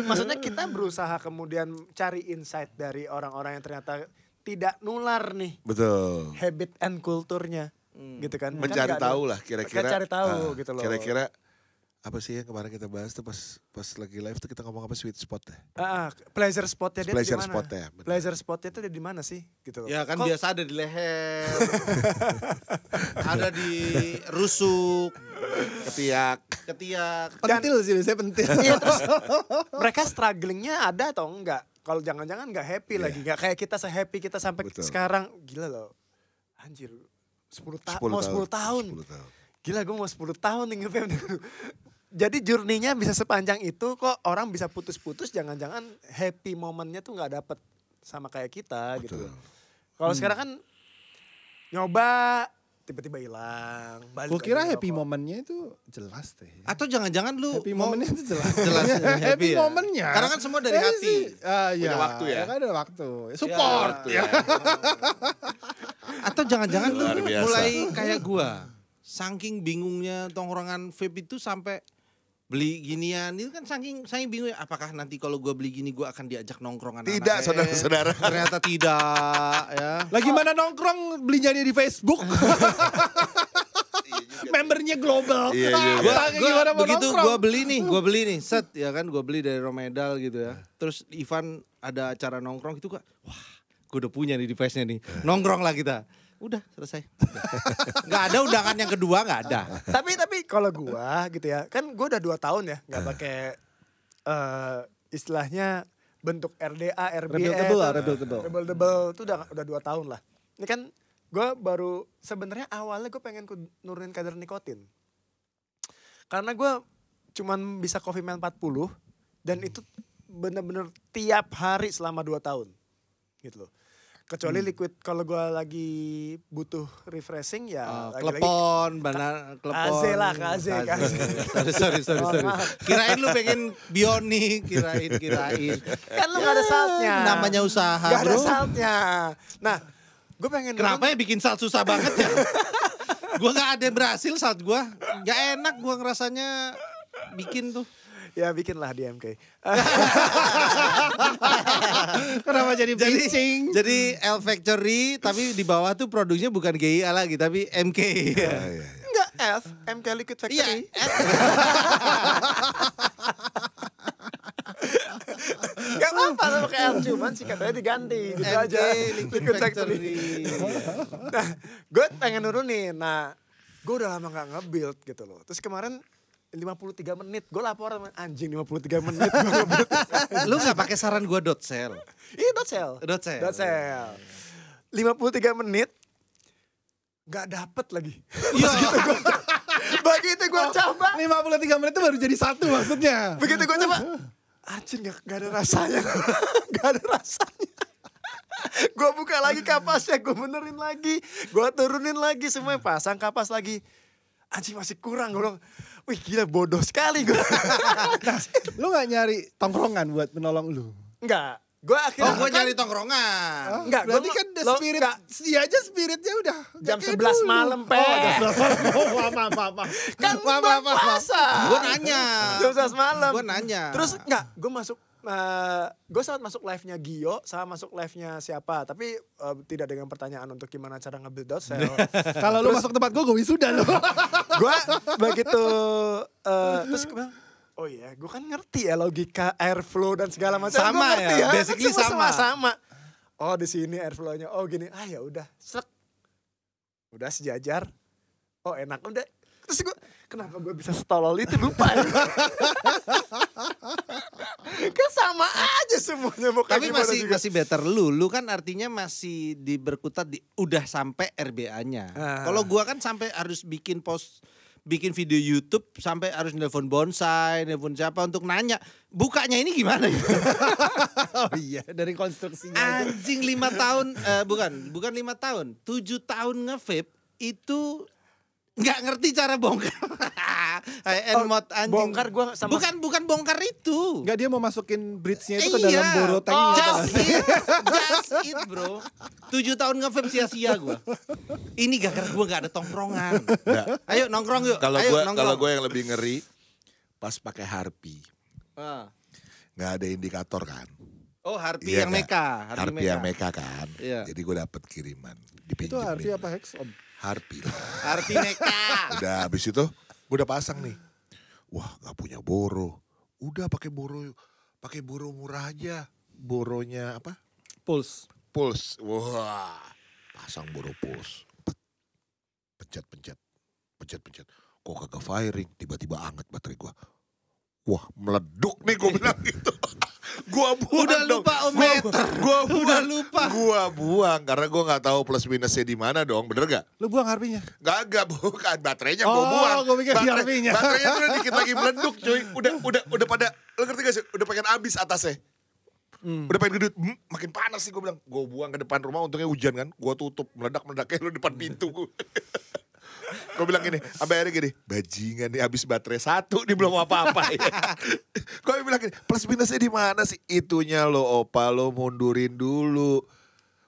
maksudnya kita berusaha kemudian cari insight dari orang-orang yang ternyata tidak nular nih Betul. habit and kulturnya. Gitu kan. Mencari Kan nggak tahu ada- lah kira-kira. Cari tahu gitu loh. Kira-kira apa sih yang kemarin kita bahas tuh pas lagi live tuh kita ngomong apa sweet spot ya? Pleasure spotnya dia tuh Pleasure di mana? spotnya, benar. Pleasure spotnya tuh di mana sih? Gitu loh. Ya kan Kok- biasa ada di leher. Ada di rusuk, Ketiak. ketiak. pentil sih biasanya pentil. Iya, terus mereka strugglingnya ada atau enggak? Kalau jangan-jangan enggak happy lagi, enggak kayak kita se-happy kita sampai Betul. sekarang. Gila loh. Anjir. 10 tahun. Gila gue mau 10 tahun nih nge-vape. Jadi journey-nya bisa sepanjang itu kok orang bisa putus-putus, jangan-jangan happy momennya tuh nggak dapet sama kayak kita gitu. Kalau sekarang kan nyoba tiba-tiba hilang. Gue kira happy momennya itu jelas deh. Atau jangan-jangan lu Happy mau momennya itu jelas. jelas happy ya. momennya. Karena kan semua dari hati. Iya. Punya waktu ya? Kan ada waktu. Support. Ya. Atau jangan-jangan lu Luar biasa. mulai kayak gua. Saking bingungnya tongkrongan vape itu sampai beli ginian. Itu kan saking bingung ya, apakah nanti kalau gua beli gini gua akan diajak nongkrongan Tidak, anak-anak? saudara-saudara. Ternyata tidak ya. Lagi mana nongkrong belinya dia di Facebook. Membernya global. Iya juga. Gimana mau Begitu nongkrong? gua beli nih set ya kan, gua beli dari Romedal gitu ya. Terus Ivan ada acara nongkrong gitu, wah gua udah punya nih device-nya nih. Nongkrong lah kita. Udah selesai. Nggak ada undangan yang kedua, nggak ada. Tapi kalau gua gitu ya, kan gua udah 2 tahun ya nggak pakai istilahnya bentuk RDA, RBA, Rebuildable lah, rebuildable. rebuildable itu udah 2 tahun lah. Ini kan gua baru sebenarnya awalnya gue pengen nurunin kadar nikotin. Karena gua cuman bisa Coffee Man 40 dan itu bener-bener tiap hari selama 2 tahun. Gitu loh. Kecuali liquid kalau gue lagi butuh refreshing ya lagi-lagi Klepon, klepon. KZ lah, KZ. Sorry. Mohon maaf. Kirain lu pengen bionik, kirain. Kan lu gak ada saltnya. Namanya usaha, Gak ada bro. saltnya. Nah, gue pengen Kenapa ya bikin salt susah banget ya? Gua gak ada yang berhasil salt gua. Gak enak gua ngerasanya bikin tuh. Ya bikinlah di MK. Kenapa jadi pitching? Jadi L Factory tapi di bawah tuh produksinya bukan GIA lagi tapi MK. Enggak F, MK Liquid Factory. Iya. Gak apa-apa lah pakai L, cuman sih katanya diganti gitu aja. Liquid Factory. Nah, gue pengen nurunin. Nah, gue udah lama gak nge-build gitu loh. Terus kemarin 53 menit, gue lapor anjing 53 menit gue nge-build. Lu gak pakai saran gue .sel? Iya .sel. 53 menit, gak dapet lagi. Begitu gue coba. 53 menit itu baru jadi 1 maksudnya. Begitu gue coba. Anjing gak ada rasanya. Gak ada rasanya. Gue buka lagi kapasnya, gue benerin lagi. Gue turunin lagi semuanya, pasang kapas lagi. Anjing masih kurang. Gue bilang, wih gila bodoh sekali gue. Nah, lu gak nyari tongkrongan buat menolong lu? Enggak. Gue akhirnya Gue nyari tongkrongan. Enggak, Berarti kan spirit, dia aja spiritnya udah. jam 11 malam, Pe. Maaf. Kan bulan puasa. Gue nanya. Jam 11 malam. Gue nanya. Terus enggak, gue masuk gue sempat masuk live-nya Gio sama masuk live-nya siapa, tapi tidak dengan pertanyaan untuk gimana cara nge-build .sel. Kalau lu masuk tempat gue wisuda lu. Gue begitu terus gue bilang, oh iya, gue kan ngerti ya logika airflow dan segala macam. Sama Gua ngerti ya, basically sama. Oh di sini airflow-nya, oh gini, ya udah, udah sejajar, oh enak udah. Terus gue, kenapa gue bisa setolol itu lupa ya. Kan sama aja semuanya mau kayak Tapi gimana juga. masih better lu kan artinya masih berkutat di udah sampai RBA-nya. Kalau gua kan sampai harus bikin video YouTube, sampai harus nelpon bonsai, nelpon siapa untuk nanya bukanya ini gimana. Oh iya, dari konstruksinya aja. Anjing 5 tahun, bukan 5 tahun, 7 tahun nge-vape itu nggak ngerti cara bongkar. Mod anjing. Bongkar gua sama bukan bongkar itu. Enggak, dia mau masukin bridge-nya itu ke dalam borotengnya. Just it bro. 7 tahun nge-vape sia-sia gue. Ini gara-gara gue gak ada tongkrongan. Ayo nongkrong yuk. Kalau gue yang lebih ngeri pas pakai Harpy. Nggak ada indikator kan. Oh Harpy Iya yang kan? Meka. Harpy yang Meka kan. Iya. Jadi gue dapet kiriman. Itu Harpy apa Hex? Harpy lah. Harpy Meka. Udah habis itu gue udah pasang nih. Wah gak punya boro. Udah pakai boro murah aja. Boronya apa? Pulse. Wah pasang boro pulse. Pencet. Kok kagak firing. Tiba-tiba anget baterai gue. Wah meleduk nih gue bilang gitu. Gua buang Udah dong. lupa ohmmeter. Gua buang karena gua nggak tahu plus minusnya di mana dong, bener gak? Lu buang Harpy-nya? Gak bukan baterainya gua buang. Gua pikir Harpy-nya. Baterainya tuh dikit lagi meleduk, cuy. Udah pada, lo ngerti gak sih? Udah pengen habis atasnya. Udah pengen gedut, makin panas sih gua bilang. Gua buang ke depan rumah, untungnya hujan kan. Gua tutup, meledak-meledaknya lu depan pintu gua. Gue bilang gini, sampai akhirnya gini, bajingan nih habis baterai 1 dia belum apa-apa ya. Gue bilang gini, plus minusnya di mana sih? Itunya lo opa lo mundurin dulu.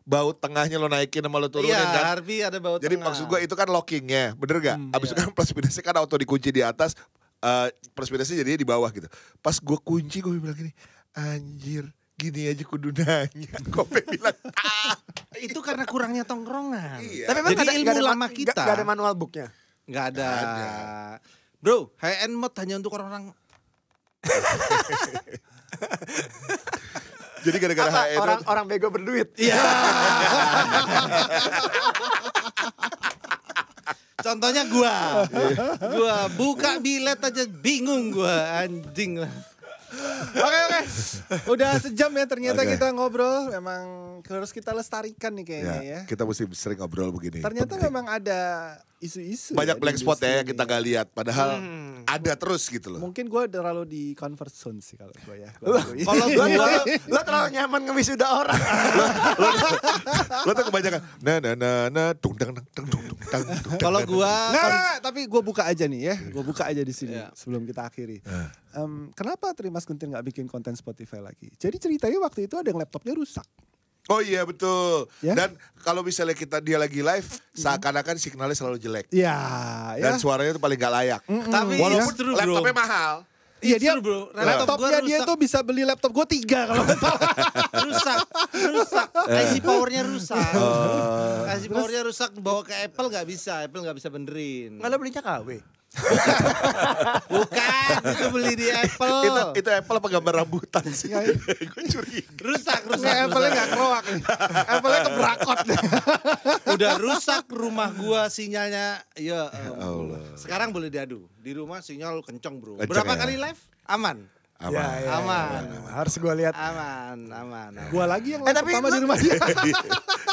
Baut tengahnya lo naikin sama lo turunin kan. Harpy ada baut Jadi tengah. maksud gue itu kan lockingnya, bener gak? Abis itu kan plus minusnya kan auto dikunci di atas, plus minusnya jadinya di bawah gitu. Pas gue kunci gue bilang gini, anjir gini aja kudu nanya. Kope bilang, Itu karena kurangnya tongkrongan. Iya. Tapi emang Jadi ilmu lama kita. Gak ada manual booknya. Gak ada. Bro, high end mode hanya untuk orang-orang. Jadi gara-gara HN Orang bego berduit. Iya. Contohnya gua buka bilet aja bingung gua, anjing lah. Oke. Udah sejam ya ternyata Oke. kita ngobrol. Memang harus kita lestarikan nih kayaknya ya. Kita mesti sering ngobrol begini. Ternyata Penting. memang ada isu-isu. Banyak ya blank di spot ya industri yang kita ini. gak lihat. Padahal ada terus gitu loh. Mungkin gue terlalu di comfort zone sih kalau gue ya. Kalau gua Lo terlalu nyaman ngewisuda orang. Lo tuh kebanyakan. Tung dang. kalau gua Nggak, tapi gue buka aja nih ya. Gue buka aja di sini Iya. sebelum kita akhiri. Kenapa Trimas Guntir nggak bikin konten Spotify lagi? Jadi ceritanya waktu itu ada yang laptopnya rusak. Oh iya betul. Ya? Dan kalau misalnya dia lagi live, seakan-akan signalnya selalu jelek. Ya. Dan suaranya tuh paling gak layak. tapi Walaupun it's true, bro. laptopnya mahal. Iya dia bro. laptopnya dia tuh bisa beli laptop gue 3 kalau nggak salah. rusak. IC powernya rusak. IC powernya rusak, bawa ke Apple nggak bisa benerin. Nggak, lo belinya KW. Bukan, itu beli di Apple. Itu Apple apa gambar rambutan sih? Gue curiga. Rusak. Apple-nya nggak keroak nih. Apple-nya kebrakot. Udah rusak rumah gua sinyalnya. Ya Allah. Sekarang boleh diadu. Di rumah sinyal kenceng bro. Kenceng Berapa ya? kali live? Aman. Aman. Harus gue lihat. Aman. Gue lagi yang tapi pertama di rumah dia.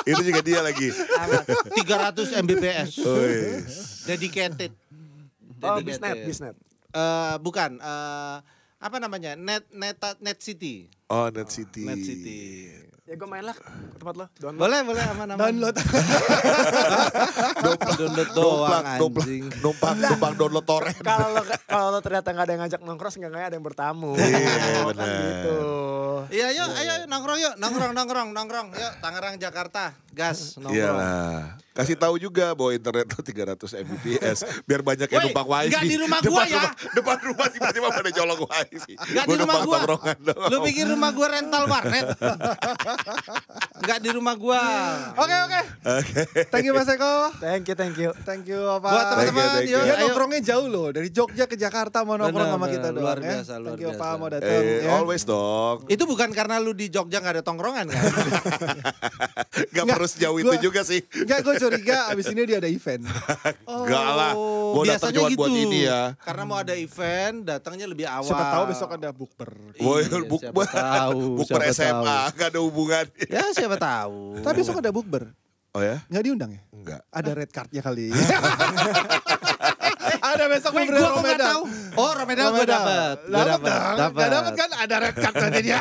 Itu juga dia lagi. Aman. 300 Mbps. Dedicated. Oh, Bisnet. Bukan. Apa namanya? Net City. Oh, Net City. Net City. Ya gue main lah ke tempat lo. Boleh aman. Download. Download doang anjing. Numpang download torrent. Kalau lo ternyata nggak ada yang ngajak nongkrong, seenggaknya ada yang bertamu. Iya, Kan benar. gitu. Iya, ayo nongkrong yuk. Nongkrong. Yuk, Tangerang Jakarta. Gas nongkrong. Iyalah. Kasih tahu juga bahwa internet tuh 300 Mbps biar banyak yang Woi, numpang wifi. nggak di rumah gua ya. Depan rumah tiba-tiba pada colong wifi. Gak di rumah gua. Lu pikir rumah gua rental warnet? Gak di rumah gua. Oke. Thank you Mas Eko. Thank you. Thank you apa? Buat teman-teman, Thank you. yuk, Dia ayo. nongkrongnya jauh loh, dari Jogja ke Jakarta mau nongkrong sama kita luar doang biasa, ya. luar Thank you biasa. Pak mau datang ya. Always dong. Itu bukan karena lu di Jogja gak ada tongkrongan kan? Gak perlu sejauh itu juga sih. Enggak, gue curiga abis ini dia ada event. Enggak lah. Gue datang biasanya cuma buat ini ya. Karena mau ada event, datangnya lebih awal. Siapa tahu besok ada bukber. Woi, Iya, buk siapa tahu, per siapa SMA, gak ada hubungan. Ya siapa tahu. Tapi besok ada bukber. Oh ya? Nggak diundang ya? Enggak. Ada red cardnya kali. Ada besok Wait, bukber gua kok nggak Romedal. tahu. Oh, Romedal gue dapet. Gak dapet kan ada red card nanti dia.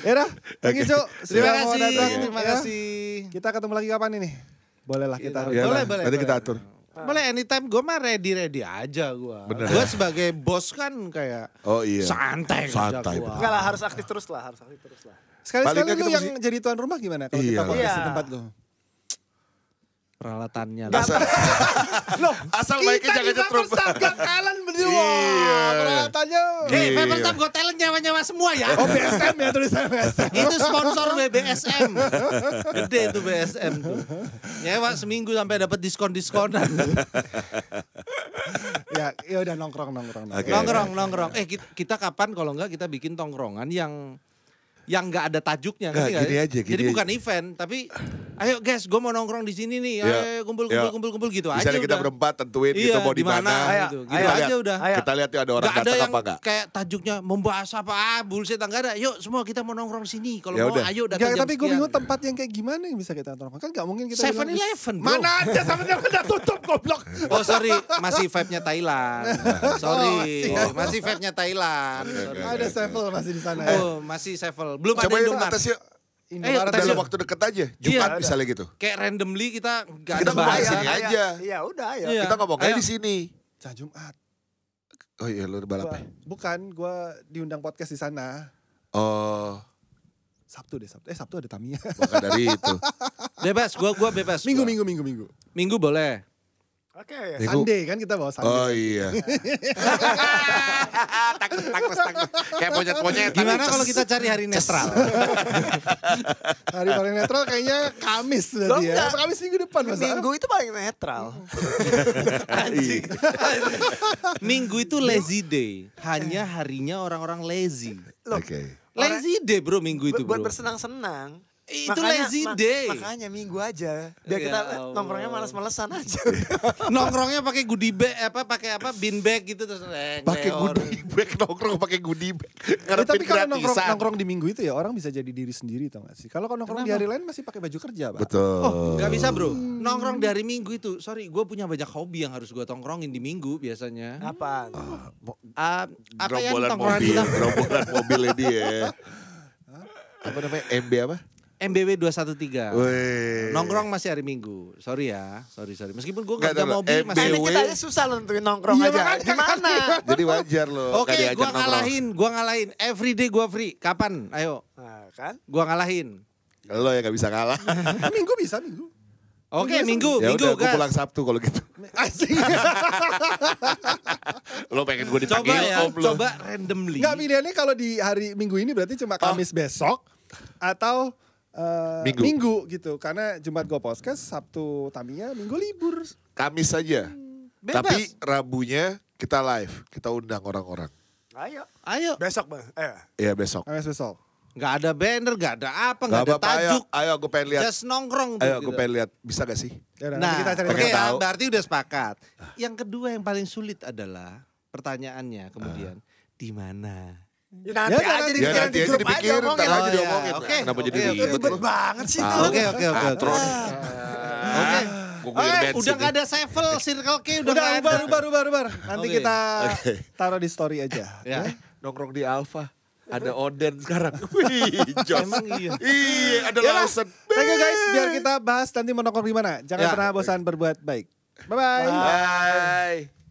Yaudah, thank you Cuk. Terima Sudah mau kasih. datang, Terima ya. kasih. Kita ketemu lagi kapan ini? Boleh lah kita. Iya, Boleh. boleh. Nanti kita atur. Boleh anytime, gue mah ready aja gue. Bener Gue ya? sebagai bos kan kayak Oh iya. santai aja Santai, gua. Enggak lah, harus aktif terus lah. Sekali-sekali Paling nggak lu kita yang jadi tuan rumah gimana kalau kita Iya. podcast di Iya. tempat lu? Peralatannya. Loh, Asal baiknya jangan nyetrum. Gak kalian berdua. Iya. Peralatannya. Faberstap Got Talent nyawa-nyawa semua ya. Oh BSM ya tulisannya BSM. Itu sponsor BSM. Gede itu BSM tuh. Nyewa seminggu sampai dapat diskon-diskonan. Ya udah nongkrong. Oke. Nongkrong. Kita kapan kalau enggak kita bikin tongkrongan yang nggak ada tajuknya. Nggak, ngerti nggak gini ya? aja, Jadi gini bukan event, tapi ayo guys, gue mau nongkrong di sini nih. Iya. Ayo kumpul Iya. gitu aja. Misalnya kita udah. berempat tentuin Iya, kita mau di mana. gitu. Gitu Kita aja lihat. udah. Ayo. Kita lihat ya ada orang Nggak ada datang yang apa enggak. kayak tajuknya membahas apa, bullshit enggak ada. Yuk semua kita mau nongkrong sini. Kalau Ya mau udah. ayo datang Enggak, jam tapi gue sekian. bingung tempat yang kayak gimana yang bisa kita nongkrong. Kan gak mungkin kita 7-Eleven, bro. Mana ada 7-Eleven udah tutup goblok. Oh sorry, masih vibe-nya Thailand. Sorry, masih vibe-nya Thailand. Sorry. Ada Sevel masih di sana ya. Oh, masih Sevel. Belum Coba ada yuk Indomaret. atas yuk. Indomaret tes Dalam yuk. waktu deket aja. Jumat Iya. misalnya gitu. Kayak randomly kita enggak Kita ada ngomong bahasa. di sini aja. Iya, udah ayo. Iya. Kita ngomong aja Ayo. di sini. Jumat. Oh iya lu balap ya? Bukan, gue diundang podcast di sana. Oh, Sabtu ada Tamiya. maka dari itu. Bebas, gua bebas. Minggu. Minggu boleh. Oke. Minggu. Sunday kan kita bawa Sunday. Oh iya. takut. Kayak monyet-monyet. Gimana kalau kita cari hari netral? Hari paling netral kayaknya Kamis Loh, berarti ya. enggak. Apa Kamis minggu depan masa? Minggu itu paling netral. Anjing. Minggu itu lazy day. Hanya harinya orang-orang lazy. Oke. Lazy day bro minggu itu Buat bro. bersenang-senang. Itu lazy day. Makanya minggu aja. Biar Ya kita Allah. nongkrongnya malas-malesan aja. Nongkrongnya pakai goodie bag pakai bin bag gitu terus Pakai ngeor. goodie bag nongkrong pakai goodie bag. Tapi kalau gratisan. nongkrong di minggu itu ya orang bisa jadi diri sendiri tau gak sih? Kalau nongkrong di hari lain masih pakai baju kerja, Pak. Betul. Oh, nggak bisa bro. Nongkrong dari minggu itu. Sorry, gue punya banyak hobi yang harus gue tongkrongin di minggu biasanya. Apaan? Apa ya Gerombolan tongkrongan mobil, kita? gerombolan mobilnya dia. Apa namanya? MB apa? MBW 213. Wih. Nongkrong masih hari Minggu. Sorry ya. Sorry. Meskipun gue Nggak, nggak ada tahu, mobil masih. Ini MBW. kita aja susah loh nentuin nongkrong Iya, aja. makanya. Gimana? Jadi wajar loh. Oke, nggak diajak gue nongkrong. ngalahin. Everyday gue free. Kapan? Ayo. Nah, kan? Gue ngalahin. Lo yang gak bisa kalah. Minggu bisa, minggu. Oke, Minggu Ya udah, gue gas. pulang Sabtu kalau gitu. Asik. Lo pengen gue Coba dipanggil ya, om lo. coba randomly. Enggak, pilihannya kalau di hari Minggu ini berarti cuma Kamis besok atau Minggu gitu. Karena Jumat gue podcast, Sabtu Tamiya, Minggu libur. Kamis saja. Bebas. Tapi Rabunya kita live, kita undang orang-orang. Ayo. Besok bang. Iya besok. Kamis besok. Nggak ada banner, nggak ada apa, nggak Gak ada apa-apa, tajuk. ayo gue pengen lihat. Just nongkrong tuh. Ayo gue gitu. pengen lihat, bisa gak sih? Yaudah, Nah, nanti kita cari oke pengen ya, tahu. berarti udah sepakat. Yang kedua yang paling sulit adalah pertanyaannya kemudian di mana? Ya, nanti Ya, aja nanti Ya nanti aja dipikirin, ntar aja Oh, iya. diomongin. Oke, Kenapa jadi oke, ribet Ribet lo? banget sih Ah, tuh. Oke. Katro nih. Oke. Gue gulir bensin Udah nih. nggak ada Sevel, Circle K udah Udah, nggak ada. ubar. Nanti Oke. kita Oke. taruh di story aja. Ya. Nongkrong di Alfa. Ada Oden sekarang. Wih, Jos. Emang iya. Iya, ada Yaudah, Lawson. thank you guys, biar kita bahas nanti mau nongkrong di mana. Jangan Ya. pernah bosan berbuat baik. Bye-bye. Bye.